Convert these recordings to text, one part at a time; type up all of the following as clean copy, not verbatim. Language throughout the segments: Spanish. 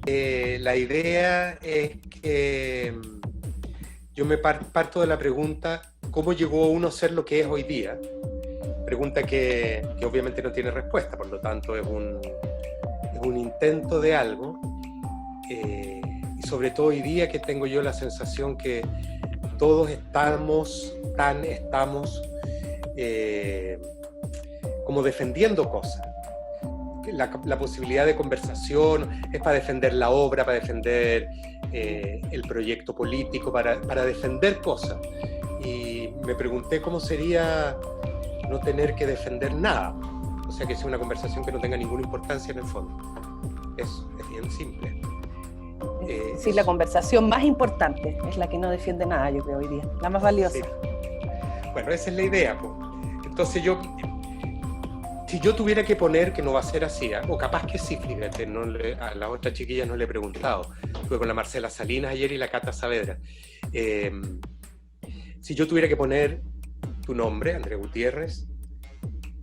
La idea es que yo me parto de la pregunta, ¿cómo llegó uno a ser lo que es hoy día? Pregunta que obviamente no tiene respuesta, por lo tanto es un intento de algo. Y sobre todo hoy día que tengo yo la sensación que todos estamos eh, como defendiendo cosas. La posibilidad de conversación es para defender la obra, para defender el proyecto político, para defender cosas. Y me pregunté cómo sería no tener que defender nada. O sea, que sea una conversación que no tenga ninguna importancia en el fondo. Es bien simple. Sí, la conversación más importante es la que no defiende nada, yo creo, hoy día. La más valiosa. Sí. Bueno, esa es la idea, pues. Entonces si yo tuviera que poner, que no va a ser así, o capaz que sí, fíjate, a las otras chiquillas no le he preguntado. Estuve con la Marcela Salinas ayer y la Cata Saavedra. Si yo tuviera que poner tu nombre, André Gutiérrez,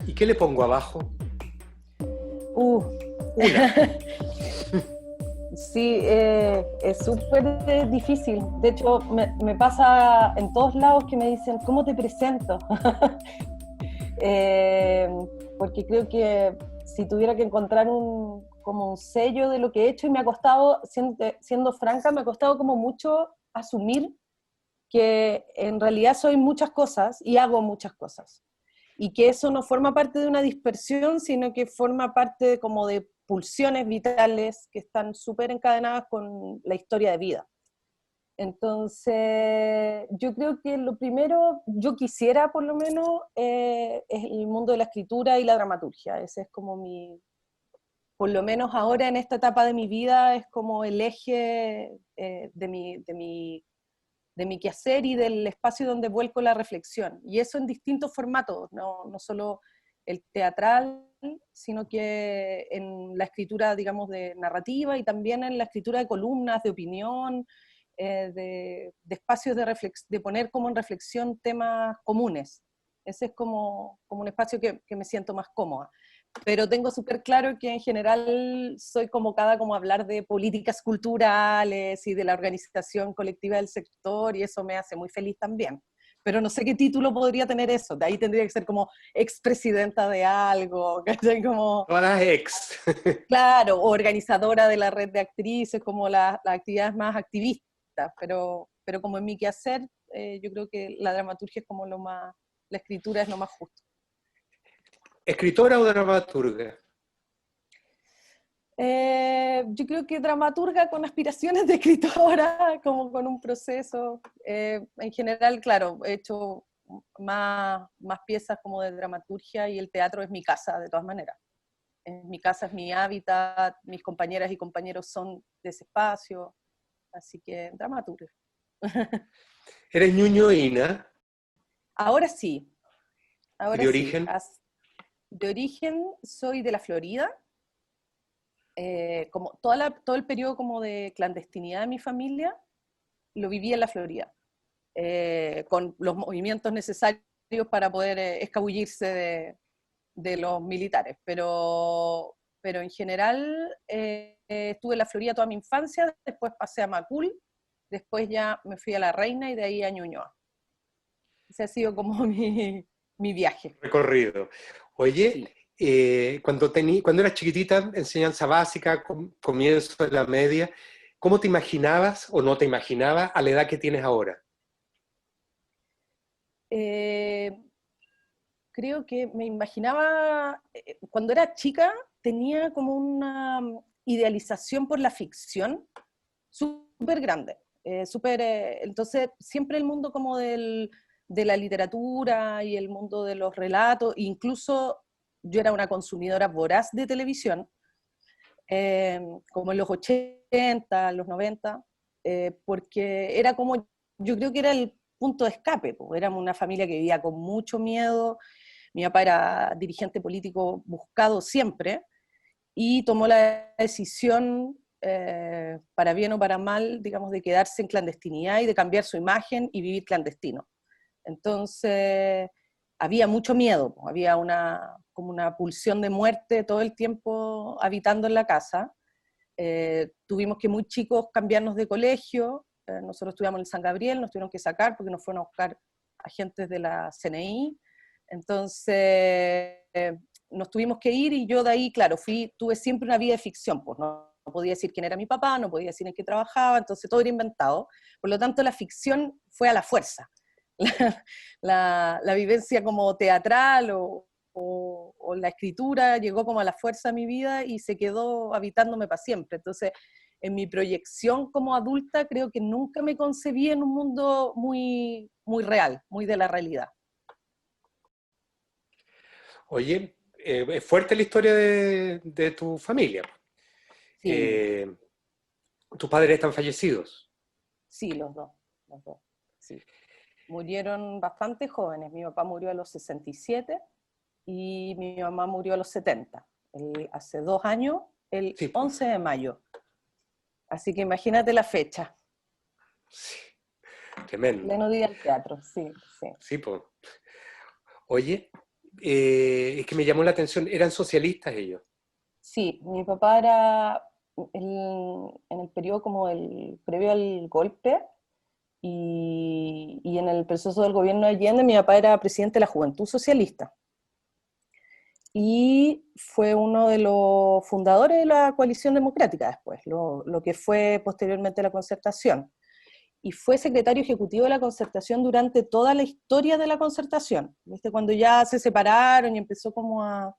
¿y qué le pongo abajo? Una. Sí, es súper difícil. De hecho, me pasa en todos lados que me dicen, ¿cómo te presento? Porque creo que si tuviera que encontrar como un sello de lo que he hecho, y me ha costado, siendo franca, me ha costado como mucho asumir que en realidad soy muchas cosas y hago muchas cosas. Y que eso no forma parte de una dispersión, sino que forma parte como de pulsiones vitales que están súper encadenadas con la historia de vida. Entonces, yo creo que lo primero, yo quisiera por lo menos, es el mundo de la escritura y la dramaturgia. Ese es como por lo menos ahora en esta etapa de mi vida, es como el eje de mi quehacer y del espacio donde vuelco la reflexión. Y eso en distintos formatos, no solo el teatral, sino que en la escritura, digamos, de narrativa y también en la escritura de columnas, de opinión, de espacios de poner como en reflexión temas comunes. Ese es como un espacio que me siento más cómoda. Pero tengo súper claro que en general soy convocada como a hablar de políticas culturales y de la organización colectiva del sector, y eso me hace muy feliz también. Pero no sé qué título podría tener eso. De ahí tendría que ser como expresidenta de algo, ¿cachai? Como, Todas las ex. claro, o organizadora de la red de actrices, como las actividades más activistas. Pero como en mi quehacer, yo creo que la dramaturgia es como la escritura es lo más justo. ¿Escritora o dramaturga? Yo creo que dramaturga con aspiraciones de escritora, como con un proceso. En general, claro, he hecho más piezas como de dramaturgia, y el teatro es mi casa, de todas maneras. Mi casa es mi hábitat, mis compañeras y compañeros son de ese espacio, así que dramaturga. ¿Eres ñuñoína? Ahora sí, ¿Y ahora de sí. origen? De origen soy de la Florida. Como todo el periodo como de clandestinidad de mi familia lo viví en la Florida, con los movimientos necesarios para poder escabullirse de los militares, pero en general estuve en la Florida toda mi infancia, después pasé a Macul, después ya me fui a La Reina y de ahí a Ñuñoa. Ese ha sido como mi viaje. Recorrido. Oye, Sí. cuando eras chiquitita, enseñanza básica, comienzo de la media, ¿cómo te imaginabas o no te imaginabas a la edad que tienes ahora? Eh, Creo que me imaginaba, cuando era chica, tenía como una idealización por la ficción súper grande. Entonces, siempre el mundo como de la literatura y el mundo de los relatos, incluso yo era una consumidora voraz de televisión, como en los 80, los 90, porque era como, yo creo que era el punto de escape, pues. Éramos una familia que vivía con mucho miedo, mi papá era dirigente político buscado siempre, y tomó la decisión, para bien o para mal, digamos, de quedarse en clandestinidad y de cambiar su imagen y vivir clandestino. Entonces, había mucho miedo, había como una pulsión de muerte todo el tiempo habitando en la casa, Tuvimos que muy chicos cambiarnos de colegio, nosotros estudiamos en el San Gabriel, nos tuvieron que sacar porque nos fueron a buscar agentes de la CNI, entonces nos tuvimos que ir y yo de ahí, claro, tuve siempre una vida de ficción, pues no podía decir quién era mi papá, no podía decir en qué trabajaba, entonces todo era inventado, por lo tanto la ficción fue a la fuerza, la vivencia como teatral o la escritura llegó como a la fuerza a mi vida y se quedó habitándome para siempre, entonces en mi proyección como adulta creo que nunca me concebí en un mundo muy, muy real, muy de la realidad. Oye, es fuerte la historia de tu familia. Sí, Eh, Tus padres están fallecidos. sí, los dos, sí. Murieron bastante jóvenes, mi papá murió a los 67 y mi mamá murió a los 70, hace 2 años, el Sí, pues. 11 de mayo. Así que imagínate la fecha. Sí, tremendo. Pleno día del teatro, sí, sí. Sí, pues. Oye, es que me llamó la atención, eran socialistas ellos. Sí, mi papá era en el periodo como previo al golpe y en el proceso del gobierno de Allende, mi papá era presidente de la Juventud Socialista. Y fue uno de los fundadores de la coalición democrática después, lo que fue posteriormente la Concertación. Y fue secretario ejecutivo de la Concertación durante toda la historia de la Concertación. ¿Viste? Cuando ya se separaron y empezó como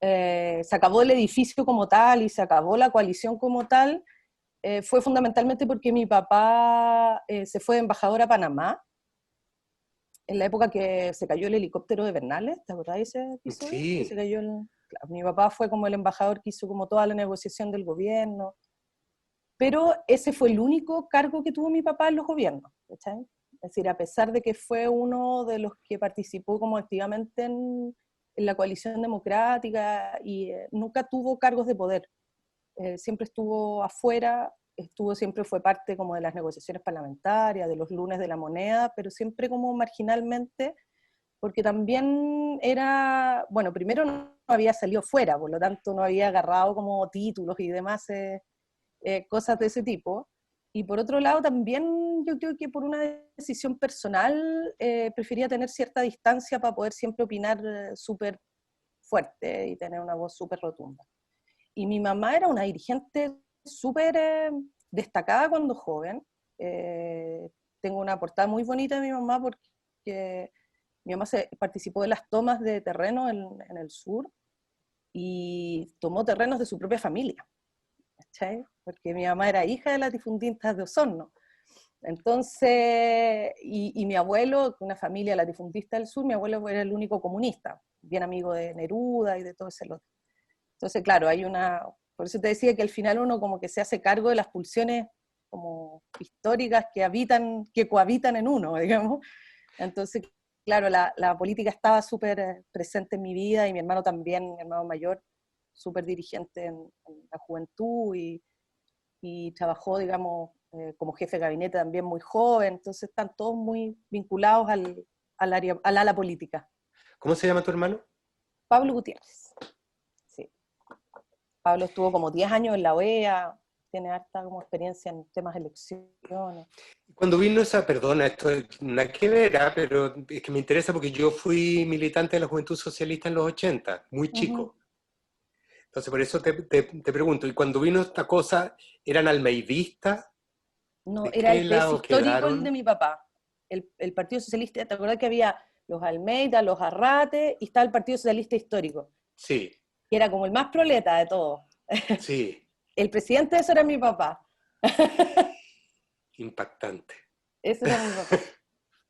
se acabó el edificio como tal y se acabó la coalición como tal, fue fundamentalmente porque mi papá se fue de embajador a Panamá, en la época que se cayó el helicóptero de Bernales, ¿te acordás de ese episodio? Que se Sí, cayó claro, mi papá fue como el embajador que hizo como toda la negociación del gobierno, pero ese fue el único cargo que tuvo mi papá en los gobiernos, ¿cachai? Es decir, a pesar de que fue uno de los que participó como activamente en la coalición democrática y nunca tuvo cargos de poder, siempre estuvo afuera, siempre fue parte como de las negociaciones parlamentarias, de los lunes de la moneda, pero siempre como marginalmente, porque también era, bueno, primero no había salido fuera, por lo tanto no había agarrado como títulos y demás, cosas de ese tipo. Y por otro lado también yo creo que por una decisión personal prefería tener cierta distancia para poder siempre opinar súper fuerte y tener una voz súper rotunda. Y mi mamá era una dirigente súper destacada cuando joven. Tengo una portada muy bonita de mi mamá porque mi mamá participó de las tomas de terreno en el sur y tomó terrenos de su propia familia, ¿cachai? Porque mi mamá era hija de latifundistas de Osorno. Entonces, y mi abuelo, una familia latifundista del sur, mi abuelo era el único comunista, bien amigo de Neruda y de todo ese lote. Entonces, claro, por eso te decía que al final uno como que se hace cargo de las pulsiones como históricas que cohabitan en uno, digamos. Entonces, claro, la política estaba súper presente en mi vida y mi hermano también, mi hermano mayor, súper dirigente en la juventud y trabajó, digamos, como jefe de gabinete también muy joven, entonces están todos muy vinculados al ala política. ¿cómo se llama tu hermano? Pablo Gutiérrez, sí. Pablo estuvo como 10 años en la OEA, tiene harta como experiencia en temas de elecciones. Cuando vino esa, perdona, esto es nada que ver, pero es que me interesa porque yo fui militante de la Juventud Socialista en los 80, muy Ujú. chico. Entonces, por eso te pregunto, ¿y cuando vino esta cosa, eran almeidistas? No, ¿De era qué el PS lado histórico el de quedaron? mi papá. El Partido Socialista, ¿te acuerdas que había los Almeida, los Arrate y estaba el Partido Socialista Histórico? Sí, Que era como el más proleta de todos. sí, El presidente de eso era mi papá. impactante. Ese era mi papá.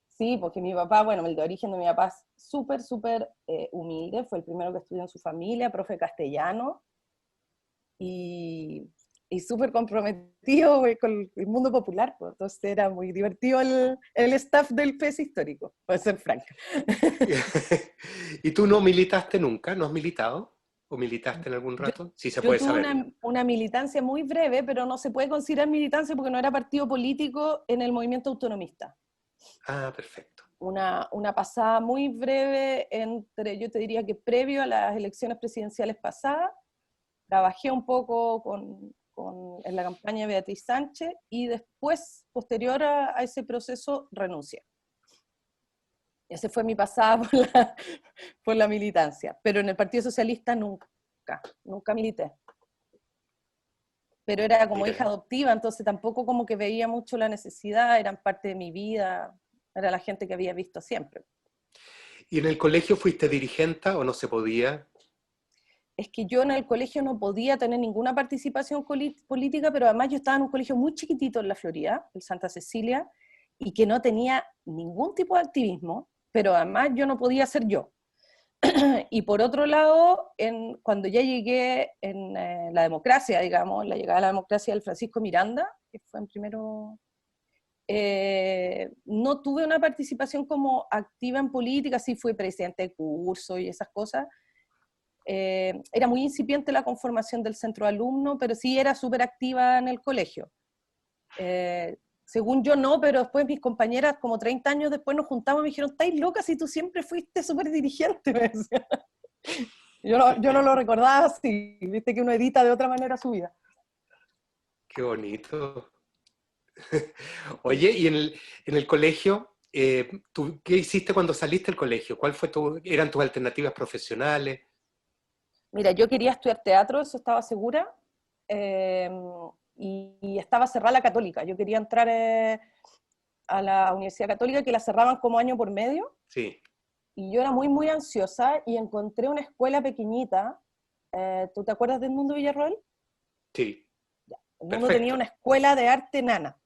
Sí, porque mi papá, bueno, el de origen de mi papá es súper, súper humilde, fue el primero que estudió en su familia, profe castellano, y, y súper comprometido con el mundo popular, pues. Entonces era muy divertido el staff del PES histórico, para ser franca. ¿Y tú no militaste nunca? ¿No has militado? ¿O militaste en algún Yo, rato? Sí se yo puede tuve saber, ¿no? una militancia muy breve, pero no se puede considerar militancia porque no era partido político en el movimiento autonomista. Ah, perfecto. Una pasada muy breve yo te diría que previo a las elecciones presidenciales pasadas, trabajé un poco en la campaña de Beatriz Sánchez, y después, posterior a ese proceso, renuncié. Ese fue mi pasada por la militancia, pero en el Partido Socialista nunca milité. Pero era como hija adoptiva, entonces tampoco como que veía mucho la necesidad, eran parte de mi vida, era la gente que había visto siempre. ¿Y en el colegio fuiste dirigente o no se podía? Es que yo en el colegio no podía tener ninguna participación política, pero además yo estaba en un colegio muy chiquitito en la Florida, el Santa Cecilia, y que no tenía ningún tipo de activismo, pero además yo no podía ser yo. Y por otro lado, cuando ya llegué en la democracia, digamos, la llegada a la democracia del Francisco Miranda, que fue en primero, no tuve una participación como activa en política, sí fui presidente de curso y esas cosas. Era muy incipiente la conformación del centro de alumnos, pero sí era súper activa en el colegio. Según yo no, pero después mis compañeras, como 30 años después nos juntamos y me dijeron, ¿estáis loca si tú siempre fuiste súper dirigente? Me decían. Yo no lo recordaba así, viste que uno edita de otra manera su vida. Qué bonito. Oye, y en el colegio, ¿qué hiciste cuando saliste del colegio? ¿Eran tus alternativas profesionales? Mira, yo quería estudiar teatro, eso estaba segura, y estaba cerrada la Católica. Yo quería entrar a la Universidad Católica, que la cerraban como año por medio. Sí. Y yo era muy ansiosa y encontré una escuela pequeñita. ¿Tú te acuerdas del Mundo Villarroel? Sí. Ya. El Mundo Perfecto. tenía una escuela de arte nana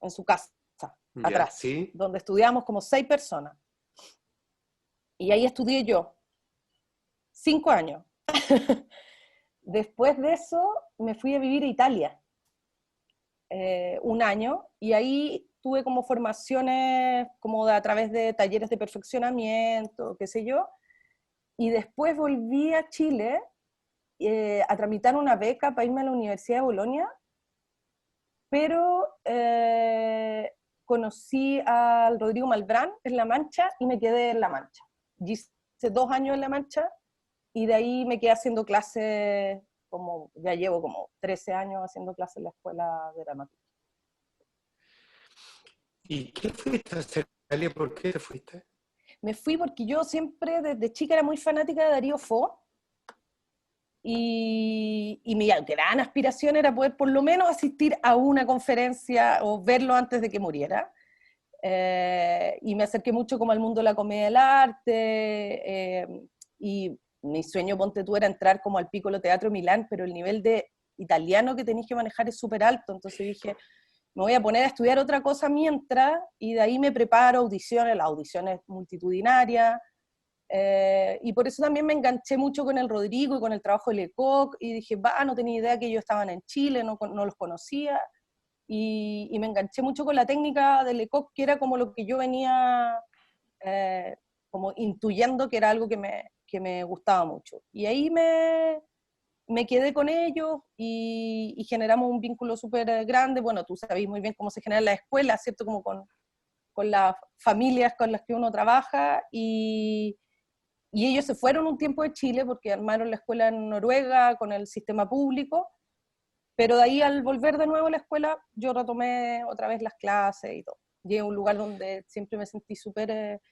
en su casa, atrás, ¿sí? donde estudiábamos como 6 personas. Y ahí estudié yo, 5 años. Después de eso me fui a vivir a Italia, 1 año, y ahí tuve como formaciones como a través de talleres de perfeccionamiento, qué sé yo, y después volví a Chile a tramitar una beca para irme a la Universidad de Bolonia, pero conocí al Rodrigo Malbrán en La Mancha y me quedé en La Mancha. Hice 2 años en La Mancha y de ahí me quedé haciendo clases, ya llevo como 13 años haciendo clases en la escuela de dramaturgia. ¿Y qué fuiste a hacer, Italia? ¿Por qué te fuiste? Me fui porque yo siempre desde chica era muy fanática de Darío Fo, y mi gran aspiración era poder por lo menos asistir a una conferencia o verlo antes de que muriera. Y me acerqué mucho como al mundo de la comedia del arte, y mi sueño, ponte tú, era entrar como al Piccolo Teatro Milán, pero el nivel de italiano que tenéis que manejar es súper alto, entonces dije, me voy a poner a estudiar otra cosa mientras, y de ahí me preparo audiciones, las audiciones multitudinarias, y por eso también me enganché mucho con el Rodrigo y con el trabajo de Lecoq, y dije, no tenía idea que ellos estaban en Chile, no los conocía, y me enganché mucho con la técnica de Lecoq, que era como lo que yo venía como intuyendo que era algo que me gustaba mucho. Y ahí me quedé con ellos y generamos un vínculo súper grande. Bueno, tú sabes muy bien cómo se genera la escuela, ¿cierto? Como con las familias con las que uno trabaja, y ellos se fueron un tiempo de Chile porque armaron la escuela en Noruega con el sistema público, pero de ahí al volver de nuevo a la escuela yo retomé otra vez las clases y todo. Llegué a un lugar donde siempre me sentí súper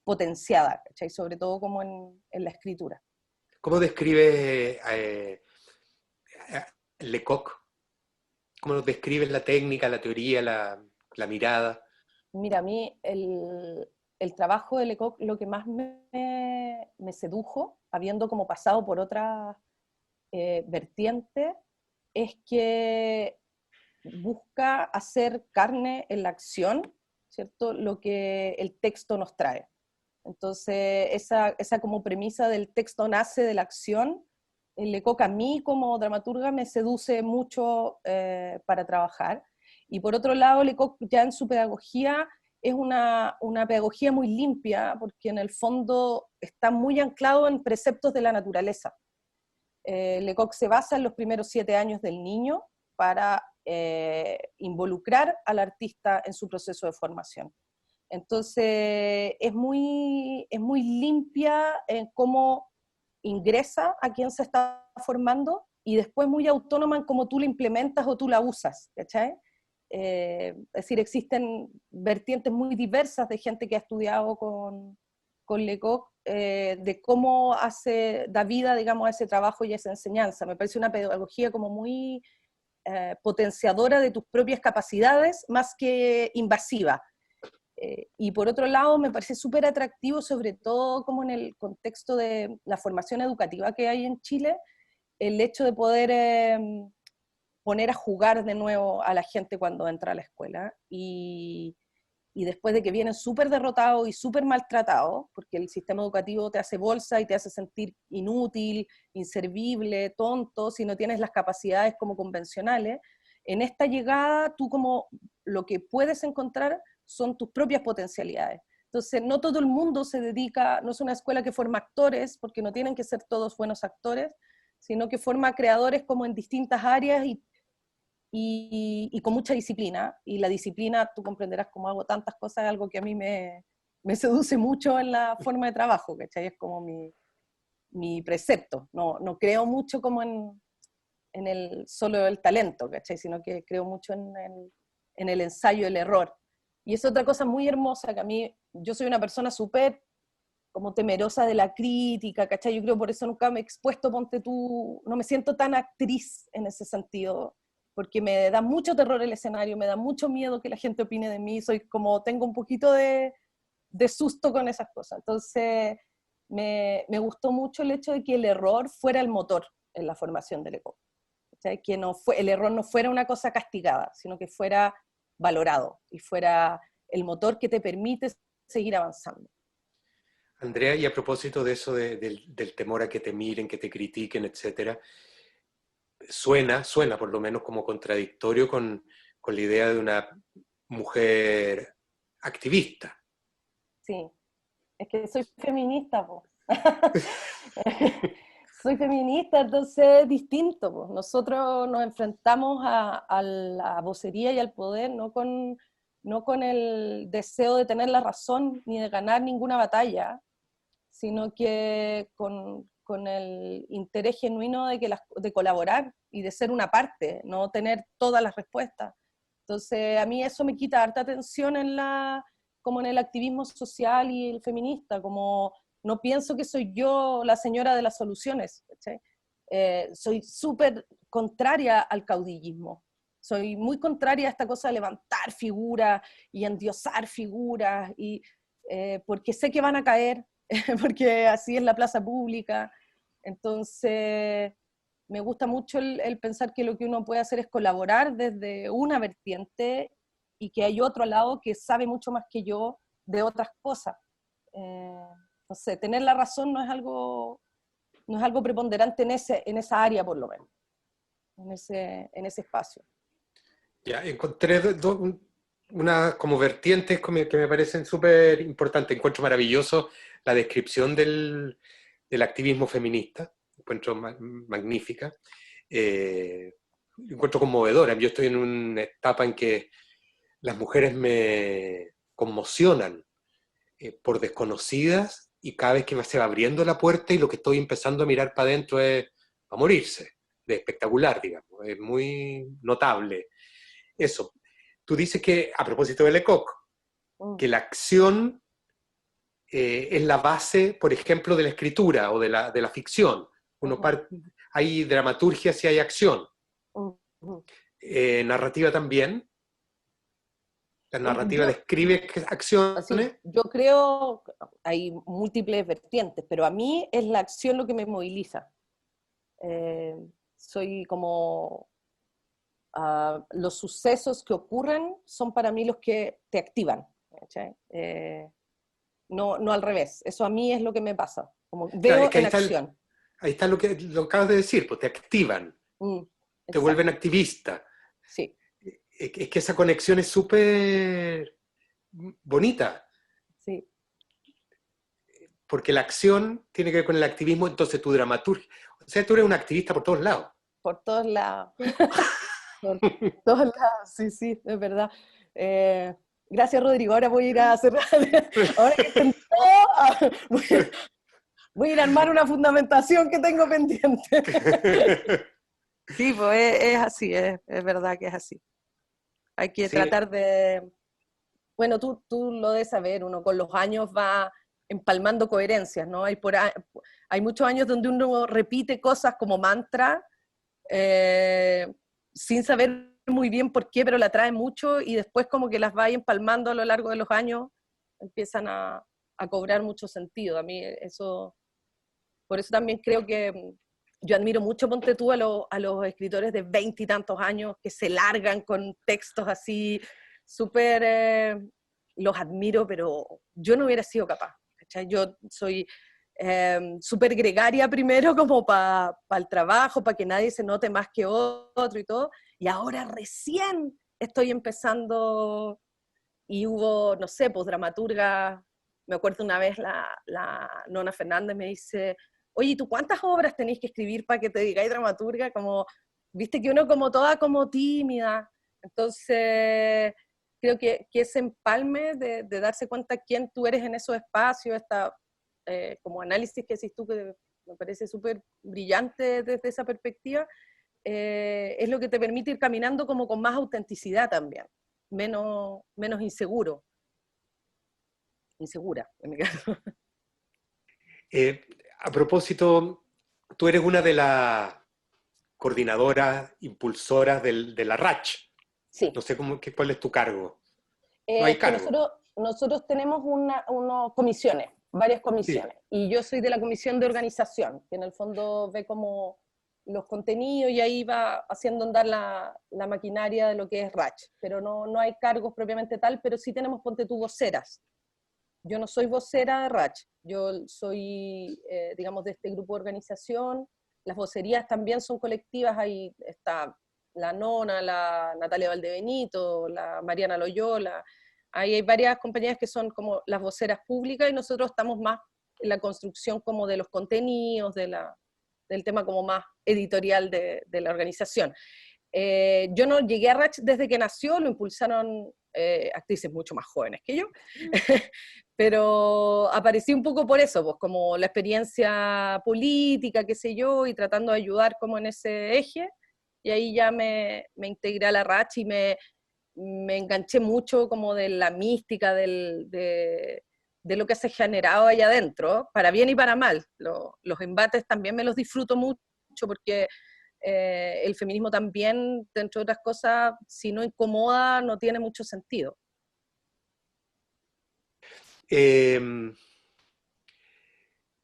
potenciada, ¿cachai? Sobre todo como en la escritura. ¿Cómo describe Lecoq? ¿Cómo describes la técnica, la teoría, la mirada? Mira, a mí el trabajo de Lecoq lo que más me sedujo, habiendo como pasado por otras vertientes, es que busca hacer carne en la acción, ¿cierto? Lo que el texto nos trae. Entonces, esa como premisa del texto nace de la acción, el Lecoq a mí como dramaturga me seduce mucho para trabajar. Y por otro lado, Lecoq ya en su pedagogía es una pedagogía muy limpia, porque en el fondo está muy anclado en preceptos de la naturaleza. Lecoq se basa en los primeros 7 años del niño para involucrar al artista en su proceso de formación. Entonces, es muy limpia en cómo ingresa a quien se está formando, y después muy autónoma en cómo tú la implementas o tú la usas, ¿cachai? Es decir, existen vertientes muy diversas de gente que ha estudiado con Lecoq, de cómo da vida, digamos, a ese trabajo y a esa enseñanza. Me parece una pedagogía como muy potenciadora de tus propias capacidades, más que invasiva. Y por otro lado, me parece súper atractivo, sobre todo como en el contexto de la formación educativa que hay en Chile, el hecho de poder poner a jugar de nuevo a la gente cuando entra a la escuela, y después de que vienen súper derrotados y súper maltratados, porque el sistema educativo te hace bolsa y te hace sentir inútil, inservible, tonto, si no tienes las capacidades como convencionales, en esta llegada tú como lo que puedes encontrar son tus propias potencialidades. Entonces, no todo el mundo se dedica, no es una escuela que forma actores, porque no tienen que ser todos buenos actores, sino que forma creadores como en distintas áreas y con mucha disciplina. Y la disciplina, tú comprenderás cómo hago tantas cosas, es algo que a mí me seduce mucho en la forma de trabajo, ¿cachai? Es como mi precepto. No creo mucho como en solo el talento, ¿cachai? Sino que creo mucho en el ensayo, el error. Y es otra cosa muy hermosa que a mí, yo soy una persona súper como temerosa de la crítica, ¿cachai? Yo creo por eso nunca me he expuesto, ponte tú, no me siento tan actriz en ese sentido, porque me da mucho terror el escenario, me da mucho miedo que la gente opine de mí, tengo un poquito de susto con esas cosas. Entonces, me gustó mucho el hecho de que el error fuera el motor en la formación del Lecoq. ¿Cachai? Que el error no fuera una cosa castigada, sino que fuera valorado y fuera el motor que te permite seguir avanzando. Andrea, y a propósito de eso del temor a que te miren, que te critiquen, etcétera, suena por lo menos como contradictorio con la idea de una mujer activista. Sí, es que soy feminista, po. Soy feminista, entonces es distinto, po. Nosotros nos enfrentamos a la vocería y al poder, no con el deseo de tener la razón ni de ganar ninguna batalla, sino que con el interés genuino de colaborar y de ser una parte, no tener todas las respuestas. Entonces, a mí eso me quita harta atención como en el activismo social y el feminista, como no pienso que soy yo la señora de las soluciones, ¿sí? Soy súper contraria al caudillismo, soy muy contraria a esta cosa de levantar figuras y endiosar figuras, porque sé que van a caer, porque así es la plaza pública. Entonces, me gusta mucho el pensar que lo que uno puede hacer es colaborar desde una vertiente y que hay otro lado que sabe mucho más que yo de otras cosas. No sé, tener la razón no es algo preponderante en esa área, por lo menos, en ese espacio. Ya, encontré unas como vertientes que me parecen súper importantes. Encuentro maravilloso la descripción del activismo feminista, encuentro magnífica. Encuentro conmovedora. Yo estoy en una etapa en que las mujeres me conmocionan por desconocidas, y cada vez que se va abriendo la puerta y lo que estoy empezando a mirar para adentro es a morirse, de espectacular, digamos. Es muy notable eso. Tú dices que, a propósito de Lecoq, que la acción es la base, por ejemplo, de la escritura o de la ficción. Hay dramaturgia si hay acción. Narrativa también. La narrativa describe acciones. Así, yo creo, hay múltiples vertientes, pero a mí es la acción lo que me moviliza. Soy como... los sucesos que ocurren son para mí los que te activan. No al revés. Eso a mí es lo que me pasa. Como veo es que en acción. Ahí está lo que acabas de decir, pues te activan, te vuelven activista. Sí. Es que esa conexión es súper bonita. Sí. Porque la acción tiene que ver con el activismo, entonces tu dramaturgia. O sea, tú eres un activista por todos lados. Por todos lados. Por todos lados, sí, es verdad. Gracias, Rodrigo. Ahora voy a ir a cerrar. Ahora que voy a ir a armar una fundamentación que tengo pendiente. Sí, pues es así, es verdad que es así. Hay que Sí, tratar de... Bueno, tú lo debes saber, uno con los años va empalmando coherencias, ¿no? Hay muchos años donde uno repite cosas como mantra, eh, sin saber muy bien por qué, pero la trae mucho y después como que las va empalmando a lo largo de los años, empiezan a cobrar mucho sentido. A mí eso, por eso también creo que yo admiro mucho, ponte tú, a los escritores de 20 y tantos años que se largan con textos así súper, los admiro, pero yo no hubiera sido capaz. ¿Cachai? Yo soy súper gregaria primero como para el trabajo, para que nadie se note más que otro y todo, y ahora recién estoy empezando y hubo, no sé, pues dramaturga, me acuerdo una vez la Nona Fernández me dice, oye, ¿tú cuántas obras tenés que escribir para que te digáis dramaturga? Como, viste que uno como toda como tímida, entonces creo que ese empalme de darse cuenta quién tú eres en esos espacios, esta como análisis que haces tú que me parece súper brillante desde esa perspectiva, es lo que te permite ir caminando como con más autenticidad también, menos insegura en mi caso. eh, a propósito, tú eres una de las coordinadoras, impulsoras de la RACH. Sí, No sé cuál es tu cargo. No hay que cargo. nosotros tenemos comisiones, varias Sí. comisiones, y yo soy de la comisión de organización, que en el fondo ve como los contenidos y ahí va haciendo andar la maquinaria de lo que es RACH, pero no hay cargos propiamente tal, pero sí tenemos, ponte tú, voceras. Yo no soy vocera de RACH, yo soy, digamos, de este grupo de organización. Las vocerías también son colectivas, ahí está la Nona, la Natalia Valdebenito, la Mariana Loyola, ahí hay varias compañías que son como las voceras públicas y nosotros estamos más en la construcción como de los contenidos, del tema como más editorial de la organización. Yo no llegué a RACH desde que nació, lo impulsaron actrices mucho más jóvenes que yo, pero aparecí un poco por eso, pues como la experiencia política, qué sé yo, y tratando de ayudar como en ese eje, y ahí ya me integré a la RACH y me enganché mucho como de la mística de lo que se generaba allá adentro, para bien y para mal. Los embates también me los disfruto mucho porque el feminismo también, dentro de otras cosas, si no incomoda, no tiene mucho sentido. Eh,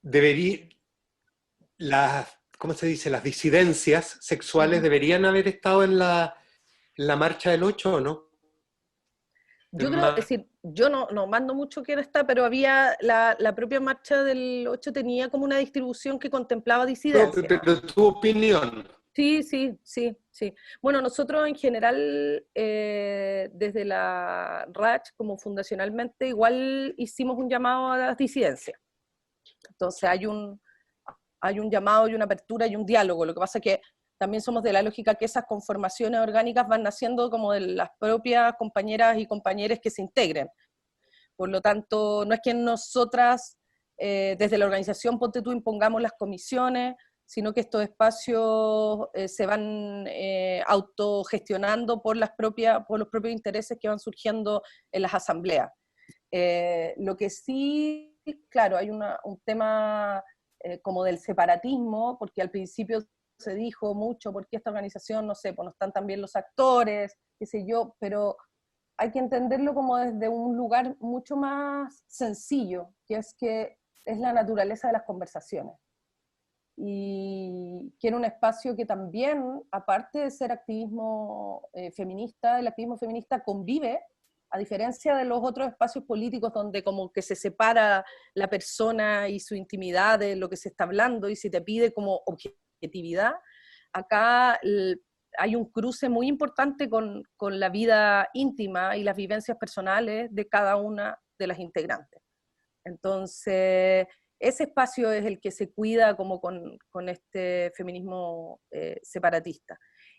debería, ¿cómo se dice? Las disidencias Uh sexuales -huh. deberían haber estado en la marcha del 8, ¿o no? Yo En creo, es ma- decir, yo no mando mucho quién está, pero había la propia marcha del 8 tenía como una distribución que contemplaba no, disidencias. pero tu opinión. Sí, sí, sí, sí. Bueno, nosotros en general, desde la RACH, como fundacionalmente, igual hicimos un llamado a las disidencias. Entonces hay un llamado y una apertura y un diálogo. Lo que pasa es que también somos de la lógica que esas conformaciones orgánicas van naciendo como de las propias compañeras y compañeros que se integren. Por lo tanto, no es que nosotras, desde la organización Ponte Tú, impongamos las comisiones, sino que estos espacios se van autogestionando por los propios intereses que van surgiendo en las asambleas. Lo que sí, claro, hay un tema como del separatismo, porque al principio se dijo mucho, porque esta organización, no sé, pues no están tan bien los actores, qué sé yo, pero hay que entenderlo como desde un lugar mucho más sencillo, que es la naturaleza de las conversaciones. Y que era un espacio que también, aparte de ser activismo feminista, el activismo feminista convive, a diferencia de los otros espacios políticos donde como que se separa la persona y su intimidad de lo que se está hablando y se te pide como objetividad, acá hay un cruce muy importante con la vida íntima y las vivencias personales de cada una de las integrantes. Entonces, ese espacio es el que se cuida como con este feminismo separatista.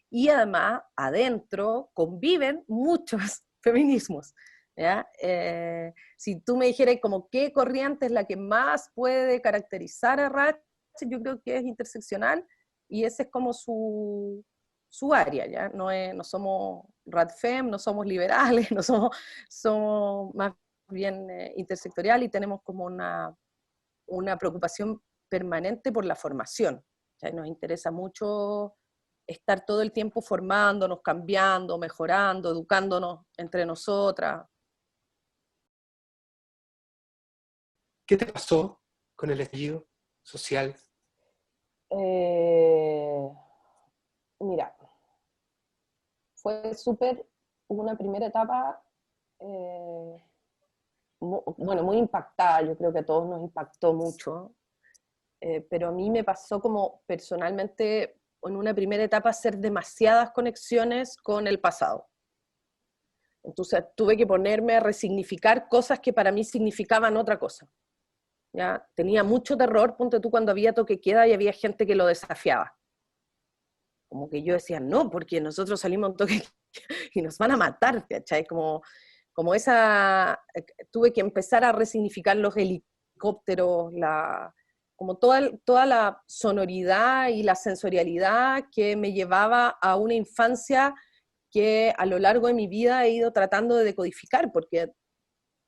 Y además, adentro conviven muchos feminismos. ¿Ya? Si tú me dijeras como qué corriente es la que más puede caracterizar a Ratchet, yo creo que es interseccional y ese es como su área, ¿ya? No somos RADFEM, no somos liberales, somos más bien intersectorial, y tenemos como una preocupación permanente por la formación. O sea, nos interesa mucho estar todo el tiempo formándonos, cambiando, mejorando, educándonos entre nosotras. ¿Qué te pasó con el estallido social? Eh, Mira, fue una primera etapa, bueno, muy impactada. Yo creo que a todos nos impactó mucho, pero a mí me pasó como personalmente en una primera etapa hacer demasiadas conexiones con el pasado. Entonces tuve que ponerme a resignificar cosas que para mí significaban otra cosa. ¿Ya? Tenía mucho terror, ponte tú, cuando había toque queda y había gente que lo desafiaba. Como que yo decía, no, porque nosotros salimos a un toque y nos van a matar, ¿cachai? Como tuve que empezar a resignificar los helicópteros, como toda la sonoridad y la sensorialidad que me llevaba a una infancia que a lo largo de mi vida he ido tratando de decodificar, porque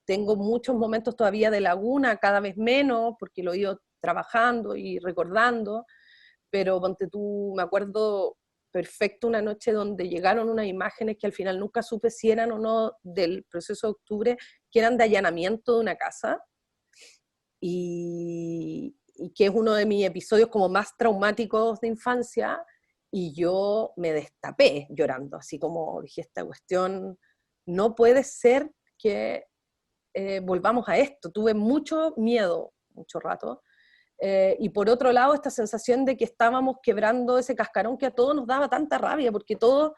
tengo muchos momentos todavía de laguna, cada vez menos, porque lo he ido trabajando y recordando, pero ponte tú, me acuerdo perfecto una noche donde llegaron unas imágenes que al final nunca supe si eran o no del proceso de octubre, que eran de allanamiento de una casa, y que es uno de mis episodios como más traumáticos de infancia, y yo me destapé llorando, así como dije, esta cuestión no puede ser que volvamos a esto. Tuve mucho miedo, mucho rato, y por otro lado esta sensación de que estábamos quebrando ese cascarón que a todos nos daba tanta rabia, porque todos,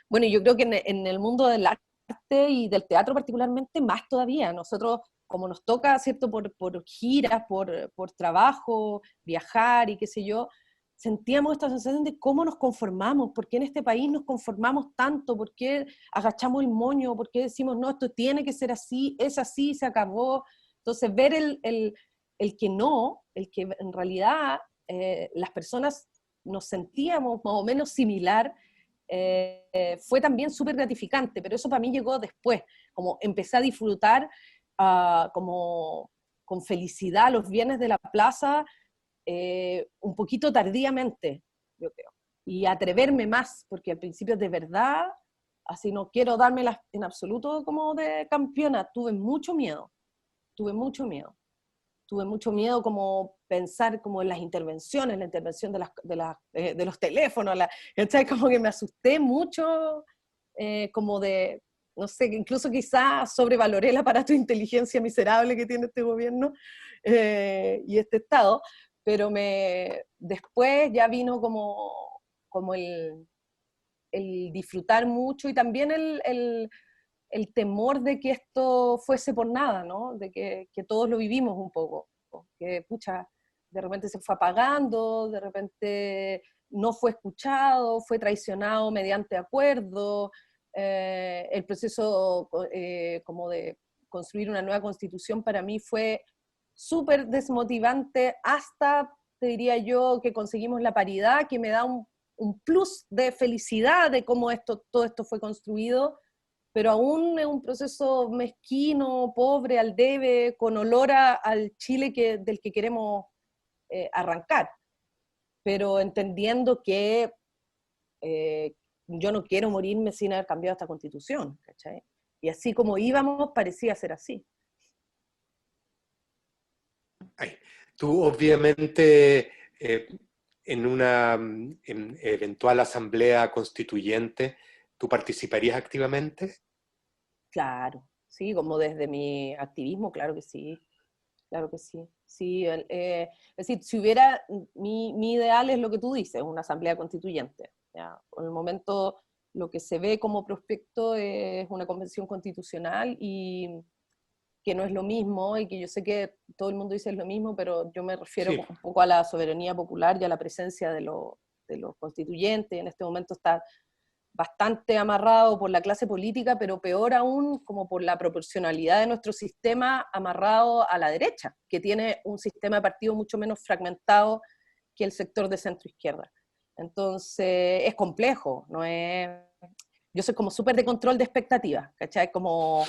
bueno, yo creo que en el mundo del arte y del teatro particularmente más todavía, nosotros como nos toca, ¿cierto?, por giras, por trabajo, viajar y qué sé yo, sentíamos esta sensación de cómo nos conformamos, por qué en este país nos conformamos tanto, por qué agachamos el moño, por qué decimos, no, esto tiene que ser así, es así, se acabó. Entonces ver el que no, el que en realidad las personas nos sentíamos más o menos similar, fue también súper gratificante, pero eso para mí llegó después, como empecé a disfrutar como con felicidad los viernes de la plaza, un poquito tardíamente, yo creo, y atreverme más, porque al principio de verdad, así no quiero dármelas en absoluto como de campeona, tuve mucho miedo. Tuve mucho miedo como pensar como en las intervenciones, la intervención de los teléfonos, ¿cachai? Como que me asusté mucho, como de, no sé, incluso quizás sobrevaloré el aparato de inteligencia miserable que tiene este gobierno y este Estado, pero después ya vino como el disfrutar mucho, y también el temor de que esto fuese por nada, ¿no? De que todos lo vivimos un poco, que pucha, de repente se fue apagando, de repente no fue escuchado, fue traicionado mediante acuerdo, el proceso como de construir una nueva constitución para mí fue súper desmotivante, hasta, te diría yo, que conseguimos la paridad, que me da un plus de felicidad de cómo todo esto fue construido, pero aún es un proceso mezquino, pobre, al debe, con olor al Chile del que queremos arrancar, pero entendiendo que yo no quiero morirme sin haber cambiado esta constitución, ¿cachai? Y así como íbamos, parecía ser así. Ay, tú obviamente en una eventual asamblea constituyente, ¿tú participarías activamente? Claro, sí, como desde mi activismo, claro que sí. Claro que sí. Sí, es decir, si hubiera, mi ideal es lo que tú dices, una asamblea constituyente. ¿Ya? En el momento lo que se ve como prospecto es una convención constitucional, y que no es lo mismo, y que yo sé que todo el mundo dice es lo mismo, pero yo me refiero Sí. un poco a la soberanía popular y a la presencia de los constituyentes. En este momento está bastante amarrado por la clase política, pero peor aún como por la proporcionalidad de nuestro sistema amarrado a la derecha, que tiene un sistema de partido mucho menos fragmentado que el sector de centro izquierda. Entonces, es complejo, no es... Yo soy como súper de control de expectativas, ¿cachai? Como,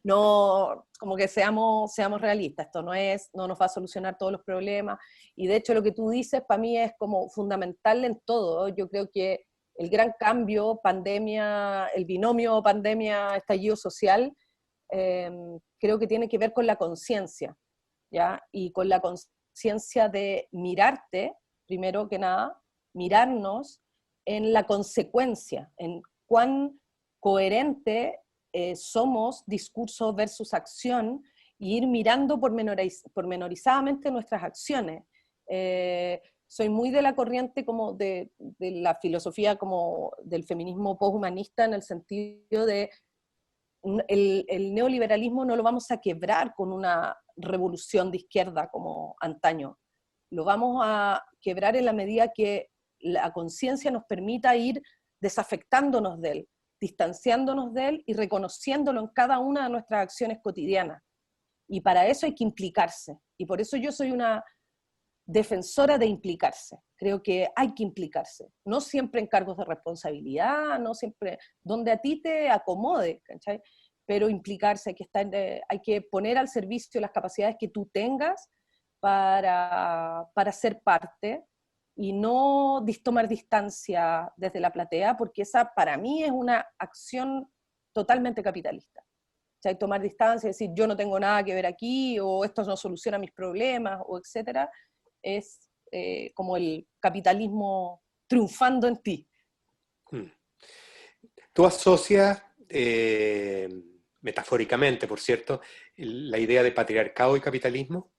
no, como que seamos realistas, esto no nos va a solucionar todos los problemas, y de hecho lo que tú dices para mí es como fundamental en todo. Yo creo que el gran cambio, pandemia, el binomio pandemia-estallido social, creo que tiene que ver con la conciencia, ¿ya? Y con la conciencia de mirarte, primero que nada, mirarnos en la consecuencia, en cuán coherente somos discurso versus acción, y ir mirando pormenorizadamente nuestras acciones. Soy muy de la corriente como de la filosofía como del feminismo posthumanista, en el sentido de el neoliberalismo no lo vamos a quebrar con una revolución de izquierda como antaño. Lo vamos a quebrar en la medida que la conciencia nos permita ir desafectándonos de él, distanciándonos de él y reconociéndolo en cada una de nuestras acciones cotidianas. Y para eso hay que implicarse. Y por eso yo soy una defensora de implicarse. Creo que hay que implicarse. No siempre en cargos de responsabilidad, no siempre donde a ti te acomode, ¿cachai? Pero implicarse, hay que poner al servicio las capacidades que tú tengas para ser parte, y no tomar distancia desde la platea, porque esa para mí es una acción totalmente capitalista. O sea, tomar distancia, decir yo no tengo nada que ver aquí, o esto no soluciona mis problemas, o etcétera, es como el capitalismo triunfando en ti. Tú asocias, metafóricamente, por cierto, la idea de patriarcado y capitalismo.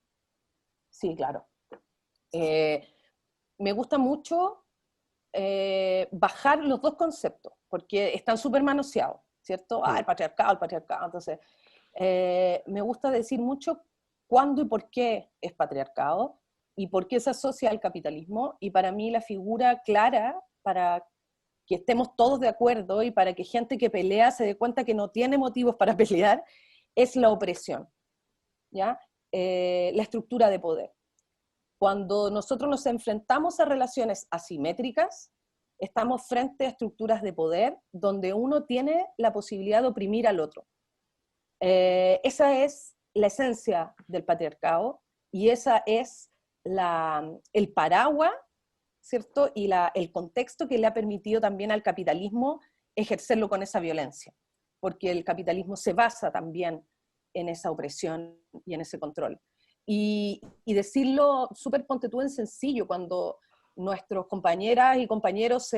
Sí, claro. Me gusta mucho bajar los dos conceptos, porque están súper manoseados, ¿cierto? Ah, el patriarcado, el patriarcado. Entonces, me gusta decir mucho cuándo y por qué es patriarcado, y por qué se asocia al capitalismo, y para mí la figura clara para que estemos todos de acuerdo y para que gente que pelea se dé cuenta que no tiene motivos para pelear, es la opresión, ¿ya? La estructura de poder. Cuando nosotros nos enfrentamos a relaciones asimétricas, estamos frente a estructuras de poder donde uno tiene la posibilidad de oprimir al otro. Esa es la esencia del patriarcado, y esa es el paraguas, ¿cierto? Y el contexto que le ha permitido también al capitalismo ejercerlo con esa violencia, porque el capitalismo se basa también en esa opresión y en ese control. Y decirlo súper ponte tú en sencillo, cuando nuestros compañeras y compañeros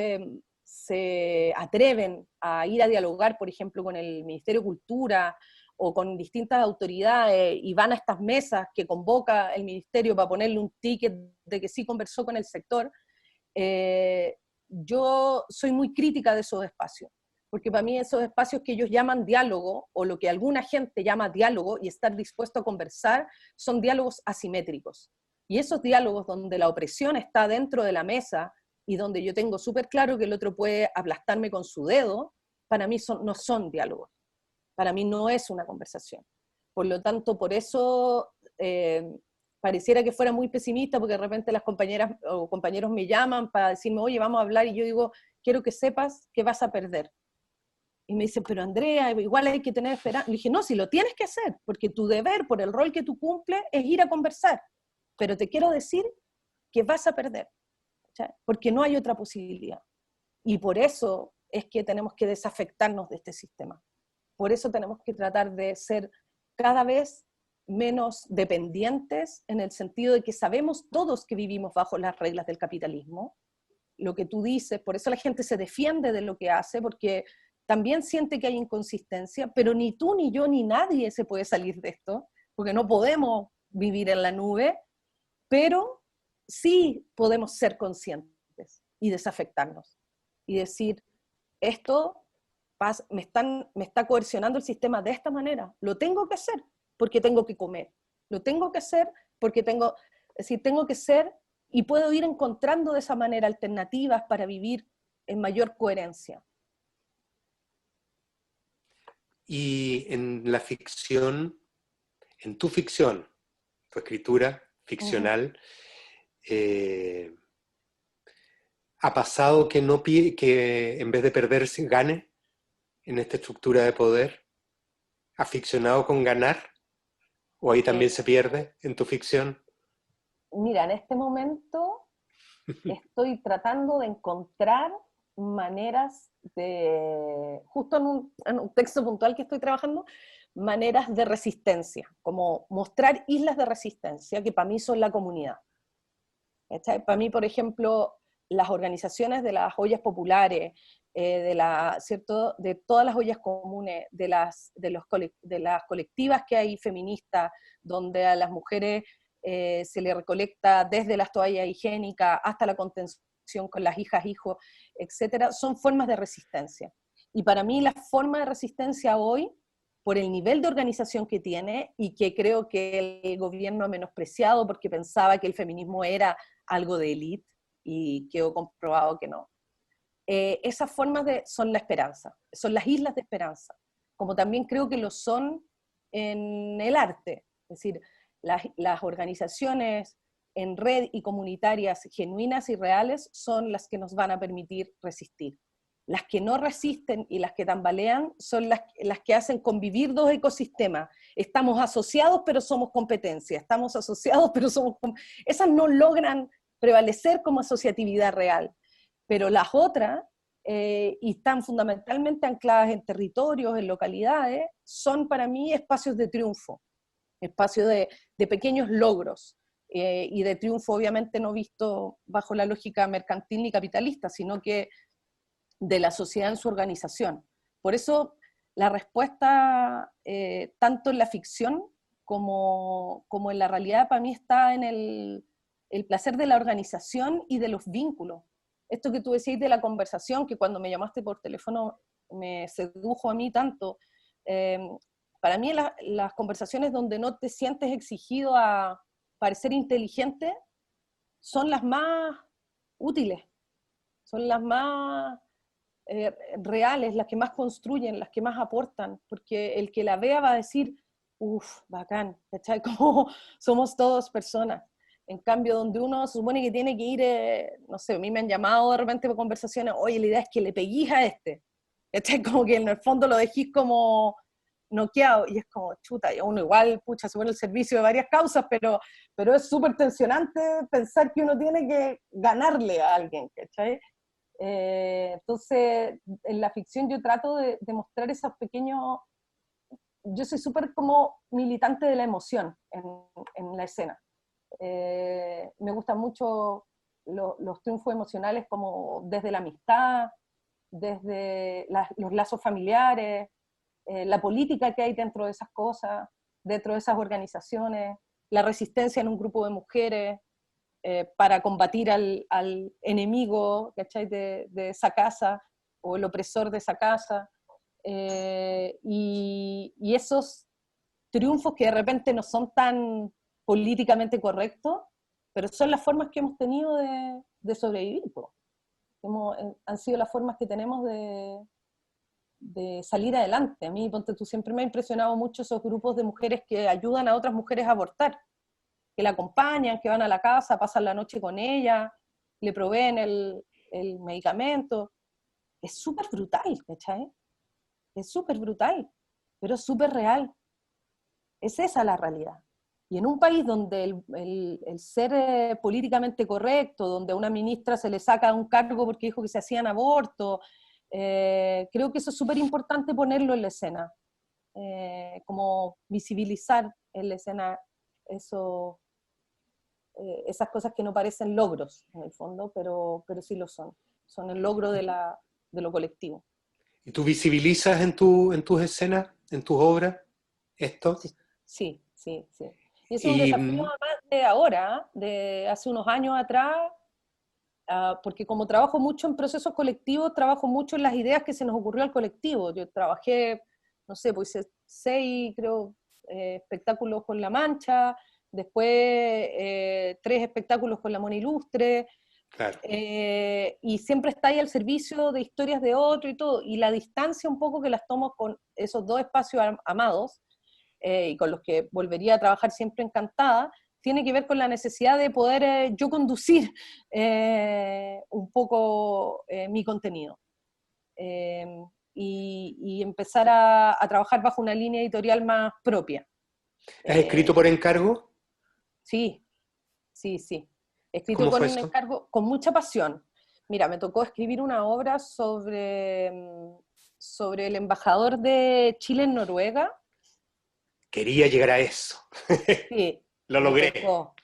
se atreven a ir a dialogar, por ejemplo, con el Ministerio de Cultura o con distintas autoridades, y van a estas mesas que convoca el ministerio para ponerle un ticket de que sí conversó con el sector, yo soy muy crítica de esos espacios, porque para mí esos espacios que ellos llaman diálogo, o lo que alguna gente llama diálogo y estar dispuesto a conversar, son diálogos asimétricos. Y esos diálogos donde la opresión está dentro de la mesa, y donde yo tengo súper claro que el otro puede aplastarme con su dedo, para mí no son diálogos. Para mí no es una conversación. Por lo tanto, por eso pareciera que fuera muy pesimista, porque de repente las compañeras o compañeros me llaman para decirme, oye, vamos a hablar, y yo digo, quiero que sepas que vas a perder. Y me dice, pero Andrea, igual hay que tener esperanza. Le dije, no, si lo tienes que hacer, porque tu deber, por el rol que tú cumples, es ir a conversar. Pero te quiero decir que vas a perder, ¿sí? Porque no hay otra posibilidad. Y por eso es que tenemos que desafectarnos de este sistema. Por eso tenemos que tratar de ser cada vez menos dependientes, en el sentido de que sabemos todos que vivimos bajo las reglas del capitalismo. Lo que tú dices, por eso la gente se defiende de lo que hace, porque también siente que hay inconsistencia, pero ni tú, ni yo, ni nadie se puede salir de esto, porque no podemos vivir en la nube, pero sí podemos ser conscientes y desafectarnos y decir, esto me está coercionando el sistema de esta manera, lo tengo que hacer porque tengo que comer, lo tengo que hacer porque tengo que ser, y puedo ir encontrando de esa manera alternativas para vivir en mayor coherencia. Y en la ficción, en tu ficción, tu escritura ficcional, ¿Ha pasado que, no, que en vez de perderse, gane en esta estructura de poder? ¿Has ficcionado con ganar? ¿O ahí Eh, también se pierde en tu ficción? Mira, en este momento estoy tratando de encontrar maneras de, justo en un texto puntual que estoy trabajando, maneras de resistencia, como mostrar islas de resistencia, que para mí son la comunidad. ¿Cachai? Para mí, por ejemplo, las organizaciones de las ollas populares, ¿cierto? De todas las ollas comunes, de las colectivas que hay feministas, donde a las mujeres se les recolecta desde las toallas higiénicas hasta la contención con las hijas, hijos, etcétera, son formas de resistencia. Y para mí la forma de resistencia hoy, por el nivel de organización que tiene, y que creo que el gobierno ha menospreciado porque pensaba que el feminismo era algo de élite, y quedó comprobado que no. Esas formas son la esperanza, son las islas de esperanza, como también creo que lo son en el arte, es decir, las organizaciones en red y comunitarias genuinas y reales son las que nos van a permitir resistir. Las que no resisten y las que tambalean son las que hacen convivir dos ecosistemas. Estamos asociados pero somos competencia, estamos asociados pero somos... Esas no logran prevalecer como asociatividad real, pero las otras, y están fundamentalmente ancladas en territorios, en localidades, son para mí espacios de triunfo, espacios de pequeños logros, y de triunfo obviamente no visto bajo la lógica mercantil ni capitalista, sino que de la sociedad en su organización. Por eso la respuesta, tanto en la ficción como en la realidad, para mí está en el placer de la organización y de los vínculos. Esto que tú decís de la conversación, que cuando me llamaste por teléfono me sedujo a mí tanto, eh, para mí las conversaciones donde no te sientes exigido a parecer inteligente son las más útiles, son las más reales, las que más construyen, las que más aportan, porque el que la vea va a decir, uff, bacán, ¿cachai? Como somos todos personas. En cambio, donde uno se supone que tiene que ir, no sé, a mí me han llamado de repente por conversaciones, oye, la idea es que le peguís a este, ¿cachai? Como que en el fondo lo dejís como noqueado, y es como, chuta, y uno igual, pucha, se pone el servicio de varias causas, pero es súper tensionante pensar que uno tiene que ganarle a alguien, ¿cachai? Entonces, en la ficción yo trato de mostrar esos pequeños... Yo soy súper como militante de la emoción en la escena. Me gustan mucho los triunfos emocionales como desde la amistad, desde los lazos familiares, la política que hay dentro de esas cosas, dentro de esas organizaciones, la resistencia en un grupo de mujeres, para combatir al enemigo, ¿cachai? De esa casa, o el opresor de esa casa, y esos triunfos que de repente no son tan políticamente correctos, pero son las formas que hemos tenido de sobrevivir, po. Han sido las formas que tenemos de salir adelante. A mí, ponte tú, siempre me ha impresionado mucho esos grupos de mujeres que ayudan a otras mujeres a abortar, que la acompañan, que van a la casa, pasan la noche con ella, le proveen el medicamento. Es súper brutal, ¿cachai? Es súper brutal, pero es súper real. Es esa la realidad. Y en un país donde el ser políticamente correcto, donde a una ministra se le saca un cargo porque dijo que se hacían abortos, creo que eso es súper importante ponerlo en la escena, como visibilizar en la escena eso, esas cosas que no parecen logros en el fondo, pero sí lo son. Son el logro de lo colectivo. ¿Y tú visibilizas en tus escenas, en tus obras, esto? Sí, sí, sí, sí. Y es un Y desafío además de ahora, de hace unos años atrás, porque como trabajo mucho en procesos colectivos, trabajo mucho en las ideas que se nos ocurrió al colectivo. Yo trabajé, no sé, pues 6, creo, espectáculos con La Mancha, después 3 espectáculos con La Mona Ilustre, claro, y siempre está ahí al servicio de historias de otro y todo, y la distancia un poco que las tomo con esos dos espacios amados, y con los que volvería a trabajar siempre encantada, tiene que ver con la necesidad de poder yo conducir un poco mi contenido. Y empezar a trabajar bajo una línea editorial más propia. ¿Has escrito por encargo? Sí, sí, sí. He escrito ¿Cómo fue con eso? encargo, con mucha pasión. Mira, me tocó escribir una obra sobre el embajador de Chile en Noruega. Quería llegar a eso. Sí, Lo me logré. tocó.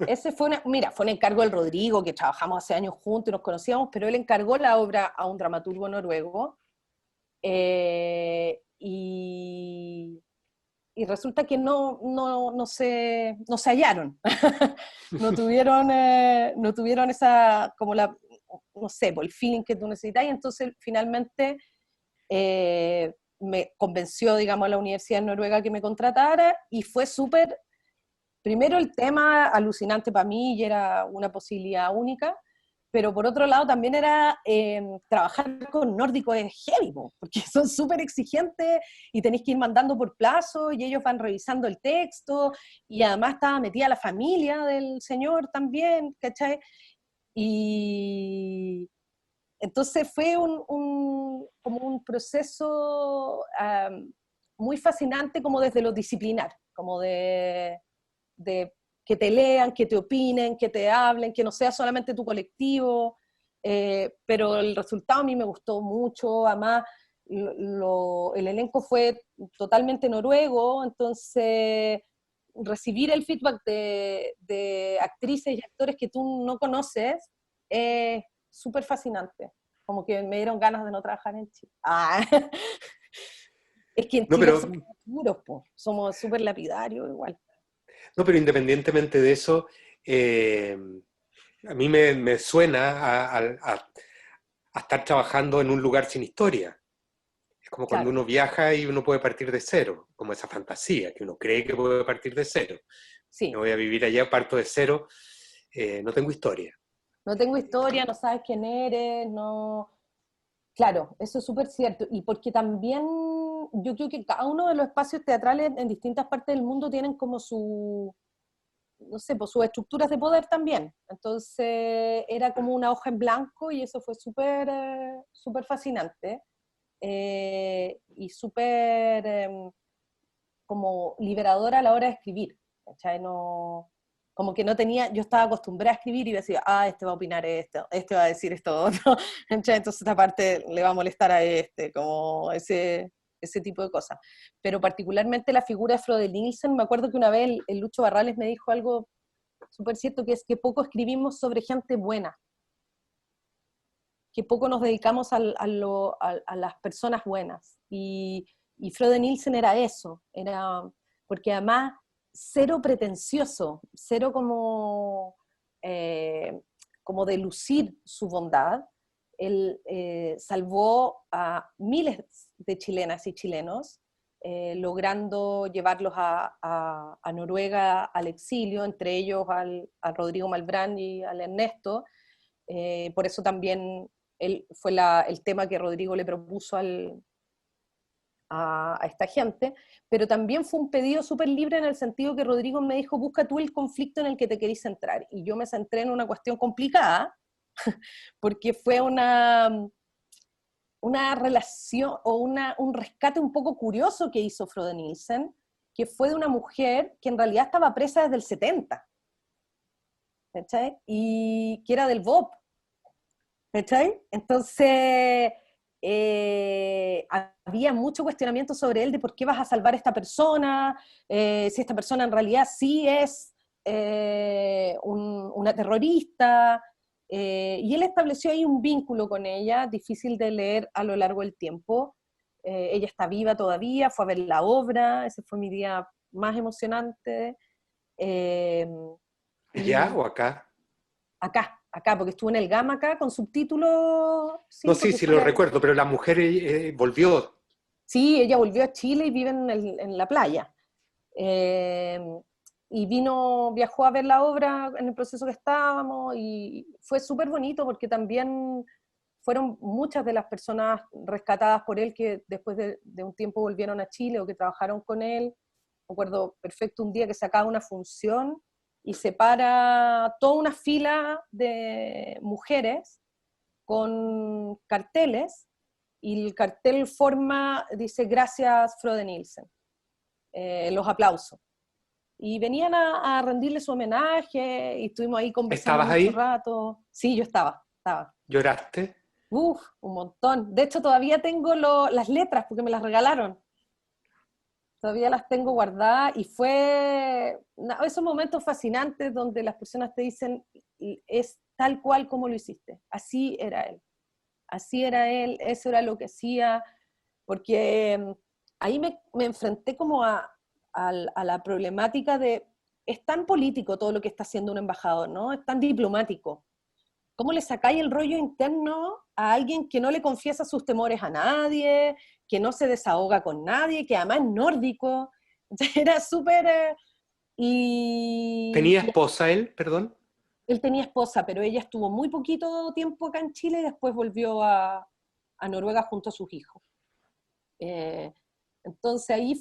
Ese fue mira, fue un encargo del Rodrigo, que trabajamos hace años juntos y nos conocíamos, pero él encargó la obra a un dramaturgo noruego. Y resulta que no se hallaron. No tuvieron esa, como no sé, el feeling que tú necesitas, y entonces finalmente me convenció, digamos, la Universidad de Noruega que me contratara, y fue súper, primero el tema alucinante para mí, y era una posibilidad única, pero por otro lado también era trabajar con nórdicos es heavy, porque son súper exigentes y tenéis que ir mandando por plazo y ellos van revisando el texto, y además estaba metida la familia del señor también, ¿cachai? Y entonces fue como un proceso muy fascinante, como desde lo disciplinar, como de que te lean, que te opinen, que te hablen, que no sea solamente tu colectivo, pero el resultado a mí me gustó mucho. Además el elenco fue totalmente noruego, entonces recibir el feedback de actrices y actores que tú no conoces es súper fascinante, como que me dieron ganas de no trabajar en Chile. Es que en No, Chile pero, somos duros, po. Somos súper lapidarios igual. no, pero independientemente de eso, a mí me suena a estar trabajando en un lugar sin historia. Es como cuando Claro, uno viaja y uno puede partir de cero, como esa fantasía, que uno cree que puede partir de cero. Me sí. voy a vivir allá, parto de cero, no tengo historia. No tengo historia, no sabes quién eres, no... Claro, eso es súper cierto. Y porque también yo creo que cada uno de los espacios teatrales en distintas partes del mundo tienen como no sé, pues sus estructuras de poder también. Entonces era como una hoja en blanco, y eso fue súper súper fascinante y súper como liberadora a la hora de escribir. ¿Cachai? No, como que no tenía, yo estaba acostumbrada a escribir y decía, este va a opinar esto, este va a decir esto otro, entonces esta parte le va a molestar a este, como ese tipo de cosas. Pero particularmente la figura de Frode Nielsen, me acuerdo que una vez el Lucho Barrales me dijo algo súper cierto, que es que poco escribimos sobre gente buena, que poco nos dedicamos a las personas buenas. Y Frode Nielsen era eso, porque además cero pretencioso, cero como de lucir su bondad. Él salvó a miles de chilenas y chilenos, logrando llevarlos a Noruega al exilio, entre ellos al Rodrigo Malbrán y al Ernesto. Por eso también fue el tema que Rodrigo le propuso a esta gente, pero también fue un pedido súper libre, en el sentido que Rodrigo me dijo, busca tú el conflicto en el que te querís centrar, y yo me centré en una cuestión complicada, porque fue una relación o un rescate un poco curioso que hizo Frode Nielsen, que fue de una mujer que en realidad estaba presa desde el 70, ¿cachai? Y que era del BOP, ¿cachai? Entonces, había mucho cuestionamiento sobre él, de por qué vas a salvar a esta persona, si esta persona en realidad sí es una terrorista, y él estableció ahí un vínculo con ella, difícil de leer a lo largo del tiempo. Ella está viva todavía, fue a ver la obra, ese fue mi día más emocionante. Eh, ¿Allá y o acá? acá, porque estuvo en el Gama acá con subtítulos, No, sí, sí, porque sí lo fue, recuerdo, pero la mujer volvió. sí, ella volvió a Chile y vive en la playa. Eh, y viajó a ver la obra en el proceso que estábamos, y fue súper bonito porque también fueron muchas de las personas rescatadas por él que después de un tiempo volvieron a Chile o que trabajaron con él. Me acuerdo perfecto un día que sacaba una función y se para toda una fila de mujeres con carteles, y el cartel dice gracias Frode Nielsen, los aplausos. Y venían a rendirle su homenaje, y estuvimos ahí conversando ¿Estabas mucho ahí? rato. Sí, yo estaba. ¿Lloraste? Uf, un montón. De hecho, todavía tengo las letras, porque me las regalaron. Todavía las tengo guardadas, y fue esos momentos fascinantes donde las personas te dicen, es tal cual como lo hiciste. Así era él, eso era lo que hacía, porque ahí me enfrenté como a la problemática de, es tan político todo lo que está haciendo un embajador, ¿no? Es tan diplomático. ¿Cómo le sacáis el rollo interno a alguien que no le confiesa sus temores a nadie, que no se desahoga con nadie, que además es nórdico? Era súper... ¿Tenía y esposa él, perdón? él tenía esposa, pero ella estuvo muy poquito tiempo acá en Chile y después volvió a Noruega junto a sus hijos. Entonces ahí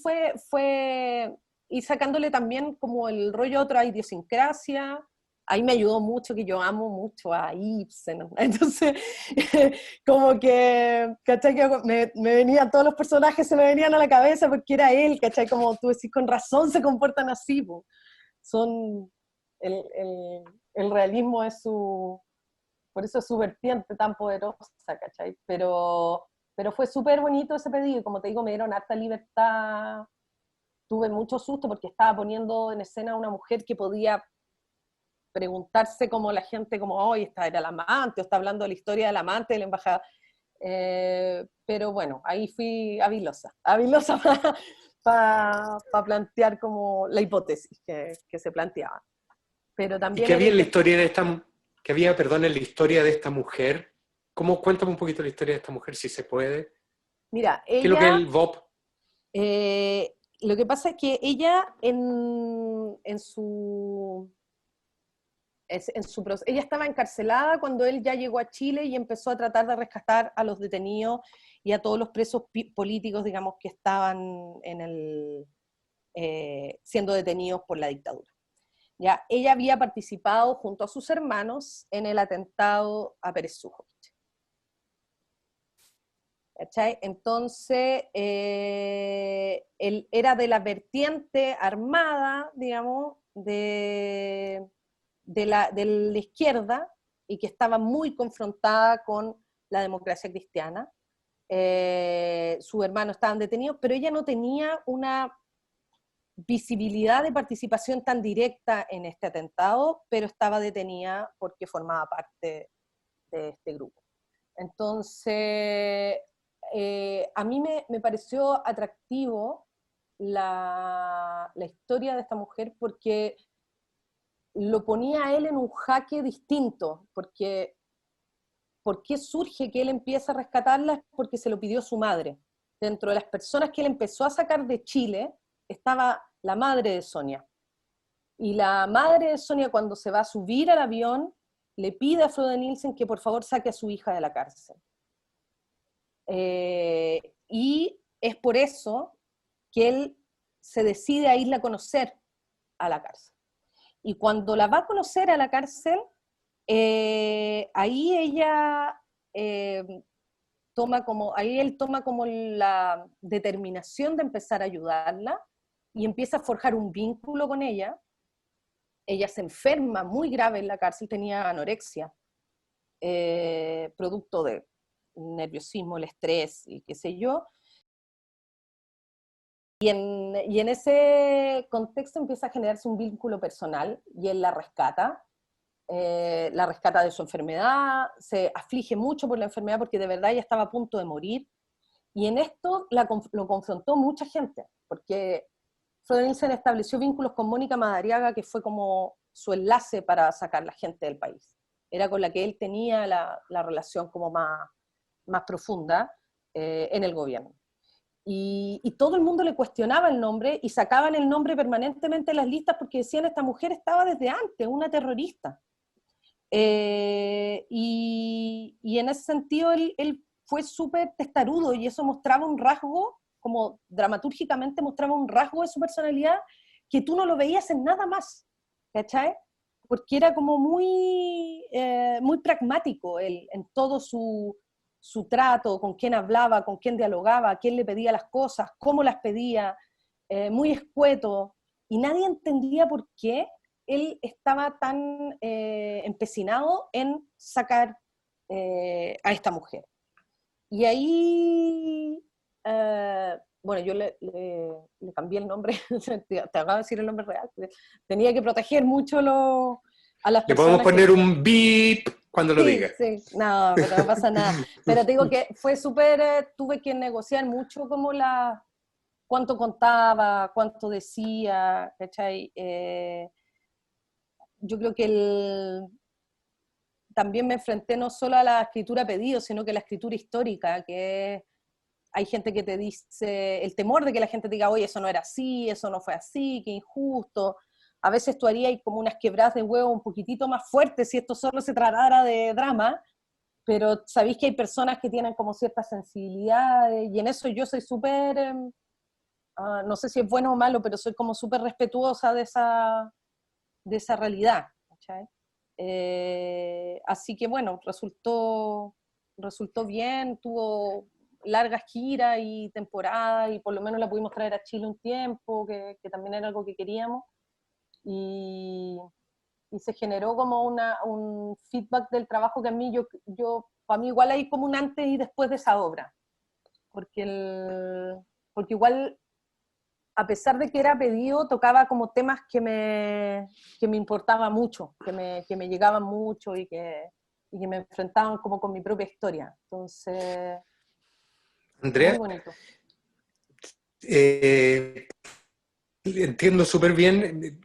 y sacándole también como el rollo a otra idiosincrasia. Ahí me ayudó mucho, que yo amo mucho a Ibsen, ¿no? Entonces, como que, ¿cachai? Que me venían, todos los personajes se me venían a la cabeza porque era él, ¿cachai? Como tú decís, con razón se comportan así, po. Son, el realismo por eso es su vertiente tan poderosa, ¿cachai? Pero fue súper bonito ese pedido, y como te digo, me dieron harta libertad. Tuve mucho susto porque estaba poniendo en escena a una mujer que podía preguntarse como la gente, como, hoy esta era la amante, o está hablando de la historia del amante de la embajada. Pero bueno, ahí fui habilosa para plantear como la hipótesis que se planteaba. Pero ¿Y también qué era había en la historia de qué había, perdón, en la historia de esta mujer? Cuéntame un poquito la historia de esta mujer, si se puede. Mira, ¿Qué es lo que es ella, el VOP? lo que pasa es que ella ella estaba encarcelada cuando él ya llegó a Chile y empezó a tratar de rescatar a los detenidos y a todos los presos políticos, digamos, que estaban siendo detenidos por la dictadura. Ya, ella había participado junto a sus hermanos en el atentado a Pérez Sujovic. ¿Cachai? Entonces, él era de la vertiente armada, digamos, de la izquierda, y que estaba muy confrontada con la democracia cristiana. Sus hermanos estaban detenidos, pero ella no tenía una visibilidad de participación tan directa en este atentado, pero estaba detenida porque formaba parte de este grupo. Entonces, a mí me pareció atractivo la historia de esta mujer, porque lo ponía a él en un jaque distinto, porque ¿por qué surge que él empieza a rescatarla? Porque se lo pidió su madre. Dentro de las personas que él empezó a sacar de Chile estaba la madre de Sonia. Y la madre de Sonia, cuando se va a subir al avión, le pide a Frode Nielsen que por favor saque a su hija de la cárcel. Y es por eso que él se decide a irla a conocer a la cárcel. Y cuando la va a conocer a la cárcel, ahí ella ahí él toma como la determinación de empezar a ayudarla y empieza a forjar un vínculo con ella. Ella se enferma muy grave en la cárcel, tenía anorexia, producto de nerviosismo, el estrés y qué sé yo. Y en ese contexto empieza a generarse un vínculo personal, y él la rescata de su enfermedad, se aflige mucho por la enfermedad porque de verdad ella estaba a punto de morir, y en esto lo confrontó mucha gente, porque Frode Nielsen estableció vínculos con Mónica Madariaga, que fue como su enlace para sacar la gente del país. Era con la que él tenía la relación como más profunda en el gobierno. Y todo el mundo le cuestionaba el nombre y sacaban el nombre permanentemente en las listas porque decían, esta mujer estaba desde antes, una terrorista. Y en ese sentido él fue súper testarudo, y eso mostraba un rasgo, como dramatúrgicamente mostraba un rasgo de su personalidad que tú no lo veías en nada más. ¿cachai? Porque era como muy pragmático él, en todo su trato, con quién hablaba, con quién dialogaba, a quién le pedía las cosas, cómo las pedía, muy escueto, y nadie entendía por qué él estaba tan empecinado en sacar a esta mujer. Y ahí, bueno, yo le cambié el nombre, te acabo de decir el nombre real, tenía que proteger mucho a las Le podemos personas que... poner un beep cuando lo Sí, diga. sí, no, pero no pasa nada. Pero te digo que fue súper, tuve que negociar mucho como cuánto contaba, cuánto decía, ¿cachai? Yo creo que también me enfrenté no solo a la escritura a pedido, sino que a la escritura histórica, que hay gente que te dice, el temor de que la gente te diga, oye, eso no era así, eso no fue así, qué injusto. A veces tú harías como unas quebradas de huevo un poquitito más fuertes si esto solo se tratara de drama, pero sabéis que hay personas que tienen como ciertas sensibilidades, y en eso yo soy súper, no sé si es bueno o malo, pero soy como súper respetuosa de esa realidad, ¿cachai? Así que bueno, resultó bien, tuvo largas giras y temporadas, y por lo menos la pudimos traer a Chile un tiempo, que también era algo que queríamos, y, y se generó como un feedback del trabajo que a mí, para mí igual hay como un antes y después de esa obra, porque, porque igual, a pesar de que era pedido, tocaba como temas que me importaban mucho, que me llegaban mucho y que me enfrentaban como con mi propia historia. Entonces, muy Andrea, bonito. eh, entiendo súper bien,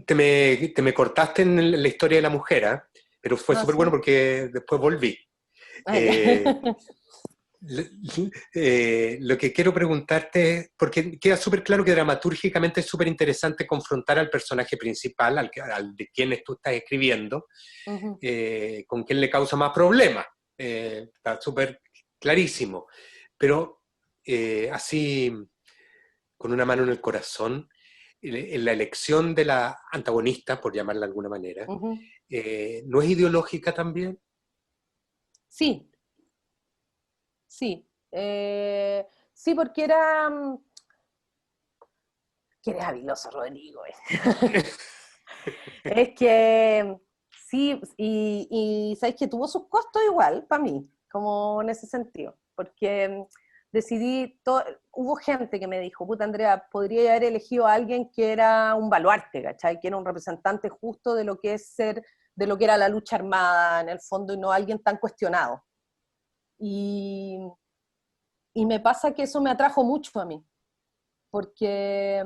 te me cortaste en la historia de la mujer, ¿ah? Pero fue Ah, súper bueno sí. porque después volví. Ah, ya. Eh, lo que quiero preguntarte es, porque queda súper claro que dramatúrgicamente es súper interesante confrontar al personaje principal, al de quienes tú estás escribiendo, Ujú. con quien le causa más problemas. Está súper clarísimo. Pero así, con una mano en el corazón, en la elección de la antagonista, por llamarla de alguna manera, Ujú. ¿no es ideológica también? Sí, sí. Sí, porque era... que eres habiloso, Rodrigo. Es que sí, y sabes que tuvo sus costos igual, para mí, como en ese sentido, porque hubo gente que me dijo, puta Andrea, podría haber elegido a alguien que era un baluarte, ¿cachai? Que era un representante justo de lo que es de lo que era la lucha armada en el fondo, y no alguien tan cuestionado. Y, y me pasa que eso me atrajo mucho a mí, porque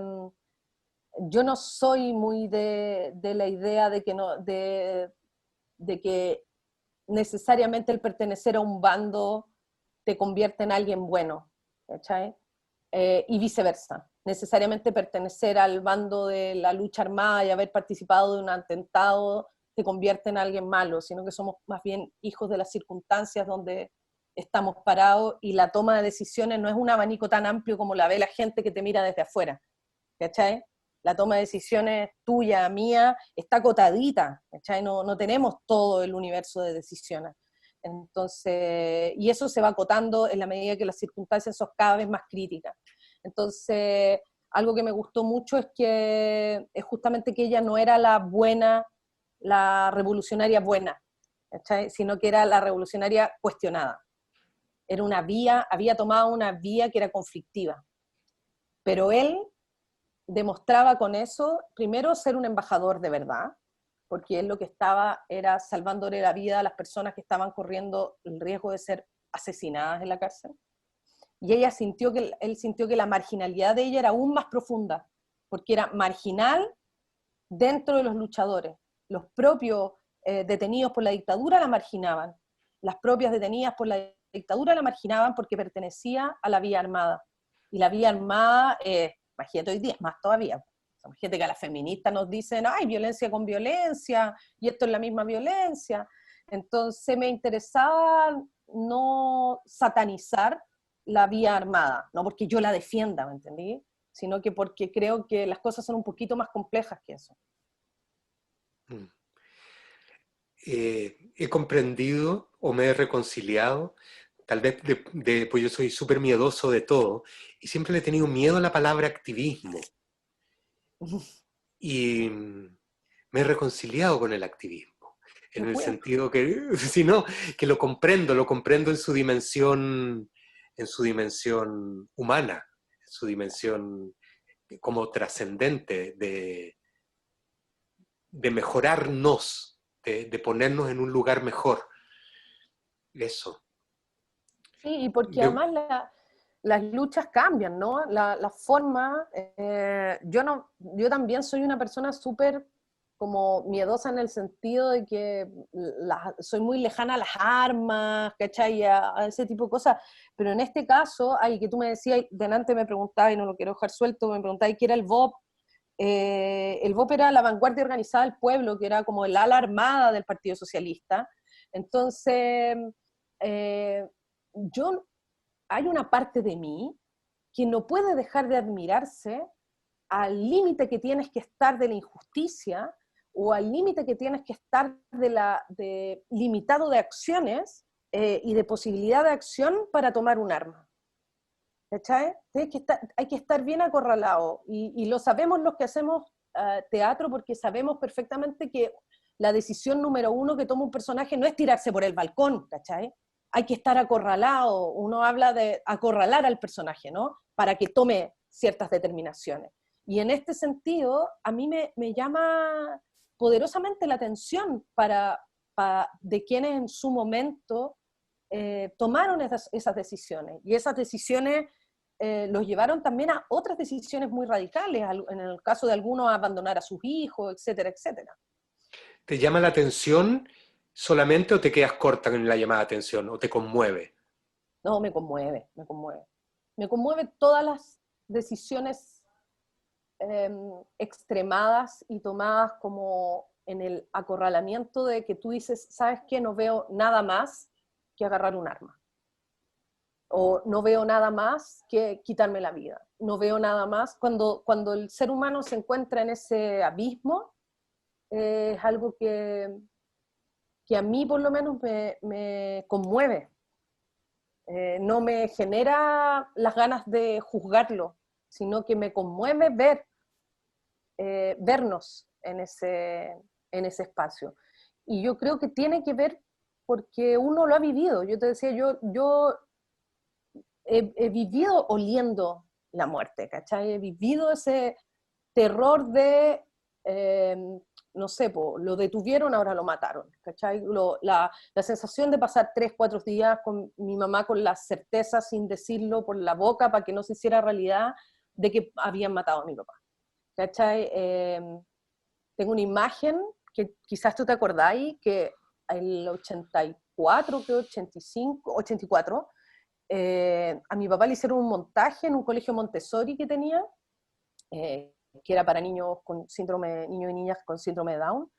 yo no soy muy de la idea de que, no, de que necesariamente el pertenecer a un bando te convierte en alguien bueno, ¿cachai? Y viceversa. Necesariamente pertenecer al bando de la lucha armada y haber participado de un atentado te convierte en alguien malo, sino que somos más bien hijos de las circunstancias donde estamos parados, y la toma de decisiones no es un abanico tan amplio como la ve la gente que te mira desde afuera, ¿cachai? La toma de decisiones tuya, mía, está acotadita, ¿cachai? No tenemos todo el universo de decisiones. Entonces, y eso se va acotando en la medida que las circunstancias son cada vez más críticas. Entonces, algo que me gustó mucho es justamente que ella no era la buena, la revolucionaria buena, ¿cachai? Sino que era la revolucionaria cuestionada. Era una vía, había tomado una vía que era conflictiva. Pero él demostraba con eso, primero, ser un embajador de verdad, porque él lo que estaba era salvándole la vida a las personas que estaban corriendo el riesgo de ser asesinadas en la cárcel. Y él sintió que la marginalidad de ella era aún más profunda, porque era marginal dentro de los luchadores. Los propios detenidos por la dictadura la marginaban. Las propias detenidas por la dictadura la marginaban porque pertenecía a la vía armada. Y la vía armada, imagínate hoy día, es más todavía. Imagínate que a las feministas nos dicen, ay, violencia con violencia, y esto es la misma violencia. Entonces me interesaba no satanizar la vía armada, no porque yo la defienda, ¿me entendí? Sino que porque creo que las cosas son un poquito más complejas que eso. Mm. He comprendido o me he reconciliado, tal vez pues yo soy súper miedoso de todo, y siempre le he tenido miedo a la palabra activismo. Y me he reconciliado con el activismo, Qué en el bueno. sentido que, si no, que lo comprendo en su dimensión humana, en su dimensión como trascendente, de mejorarnos, de ponernos en un lugar mejor. Eso. Sí, y porque Yo, además las luchas cambian, ¿no? La forma, yo no, yo también soy una persona súper como miedosa en el sentido de que soy muy lejana a las armas, ¿cachai? A ese tipo de cosas, pero en este caso, ay, que tú me decías, delante me preguntabas, y no lo quiero dejar suelto, me preguntabas qué era el BOP era la vanguardia organizada del pueblo, que era como el ala armada del Partido Socialista. Entonces, eh, yo, hay una parte de mí que no puede dejar de admirarse al límite que tienes que estar de la injusticia o al límite que tienes que estar de limitado de acciones y de posibilidad de acción para tomar un arma. ¿Cachai? Hay que estar bien acorralado y lo sabemos los que hacemos teatro porque sabemos perfectamente que la decisión número uno que toma un personaje no es tirarse por el balcón, ¿cachai? Hay que estar acorralado, uno habla de acorralar al personaje, ¿no? Para que tome ciertas determinaciones. Y en este sentido, a mí me llama poderosamente la atención de quienes en su momento tomaron esas decisiones. Y esas decisiones los llevaron también a otras decisiones muy radicales, en el caso de algunos a abandonar a sus hijos, etcétera, etcétera. ¿te llama la atención solamente o te quedas corta en la llamada de atención o te conmueve? No, me conmueve, me conmueve. Me conmueve todas las decisiones eh, extremadas y tomadas como en el acorralamiento de que tú dices, ¿sabes qué? No veo nada más que agarrar un arma. O no veo nada más que quitarme la vida. No veo nada más. Cuando el ser humano se encuentra en ese abismo, es algo que a mí por lo menos me conmueve. No me genera las ganas de juzgarlo, sino que me conmueve vernos en ese espacio. Y yo creo que tiene que ver porque uno lo ha vivido. Yo te decía, yo he vivido oliendo la muerte, ¿cachai? He vivido ese terror de, eh, no sé, lo detuvieron, ahora lo mataron, ¿cachai? La sensación de pasar 3, 4 días con mi mamá con la certeza, sin decirlo por la boca, para que no se hiciera realidad, de que habían matado a mi papá, ¿cachai? Tengo una imagen que quizás tú te acordáis, que el 84, que 85, 84, a mi papá le hicieron un montaje en un colegio Montessori que tenía, que era para niños niños y niñas con síndrome de Down.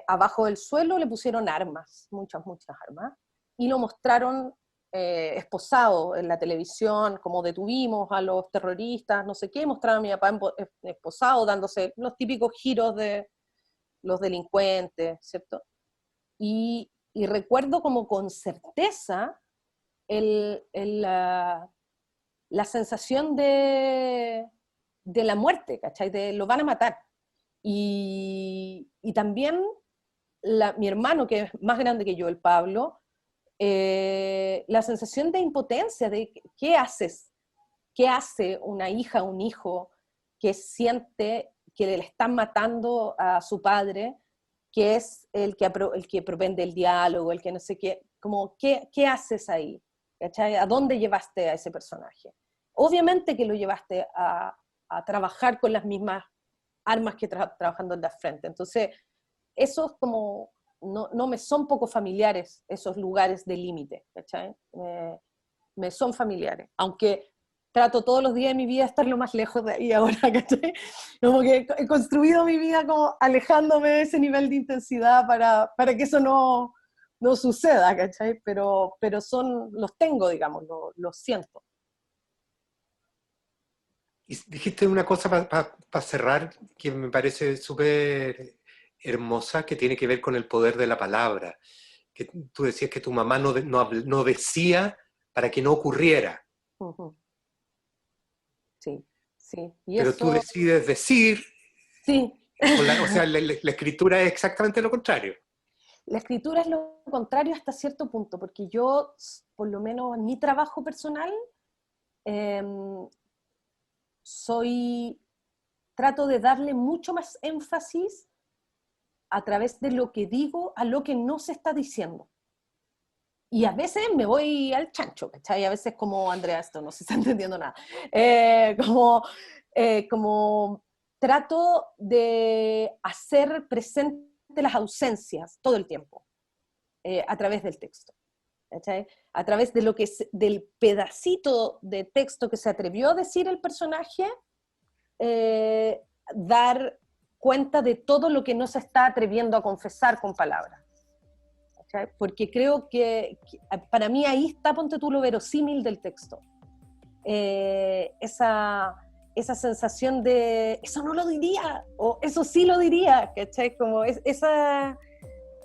Abajo del suelo le pusieron armas, muchas, muchas armas, y lo mostraron esposado en la televisión, como detuvimos a los terroristas, no sé qué, mostraron a mi papá esposado, dándose los típicos giros de los delincuentes, ¿cierto? Y recuerdo como con certeza la sensación de la muerte, ¿cachai? De lo van a matar. Y también mi hermano, que es más grande que yo, el Pablo, la sensación de impotencia, de qué haces, qué hace una hija, un hijo que siente que le están matando a su padre, que es el que propende el diálogo, el que no sé qué, como, ¿qué haces ahí? ¿Cachai? ¿A dónde llevaste a ese personaje? Obviamente que lo llevaste a trabajar con las mismas armas que trabajando en la frente. Entonces, eso es como, no me son poco familiares esos lugares de límite, ¿cachai? Me son familiares, aunque trato todos los días de mi vida de estar lo más lejos de ahí ahora, ¿cachai? Como que he construido mi vida como alejándome de ese nivel de intensidad para que eso no suceda, ¿cachai? Pero los tengo, digamos, los siento. Y dijiste una cosa para cerrar que me parece súper hermosa que tiene que ver con el poder de la palabra. Que tú decías que tu mamá no decía para que no ocurriera. Ujú. Sí, sí. Y Pero tú eso, decides decir, sí. o sea, la escritura es exactamente lo contrario. La escritura es lo contrario hasta cierto punto, porque yo, por lo menos en mi trabajo personal, trato de darle mucho más énfasis a través de lo que digo a lo que no se está diciendo. Y a veces me voy al chancho, ¿cachai? A veces como, Andrea, esto no se está entendiendo nada. Como trato de hacer presente las ausencias todo el tiempo, a través del texto, ¿cachai? A través de del pedacito de texto que se atrevió a decir el personaje, dar cuenta de todo lo que no se está atreviendo a confesar con palabras. ¿Cachai? Porque creo que para mí ahí está, ponte tú, lo verosímil del texto. Esa sensación de, eso no lo diría, o eso sí lo diría, ¿cachai? Como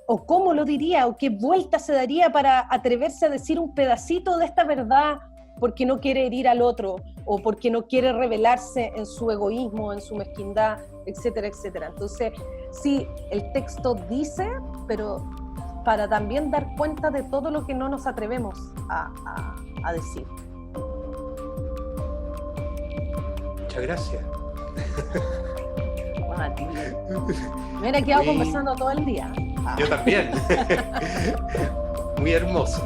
o cómo lo diría, o qué vuelta se daría para atreverse a decir un pedacito de esta verdad porque no quiere herir al otro, o porque no quiere revelarse en su egoísmo, en su mezquindad, etcétera, etcétera. Entonces, sí, el texto dice, pero para también dar cuenta de todo lo que no nos atrevemos a decir. Muchas gracias. Bueno, a ti. Me hubiera quedado conversando todo el día. Yo también. Muy hermoso.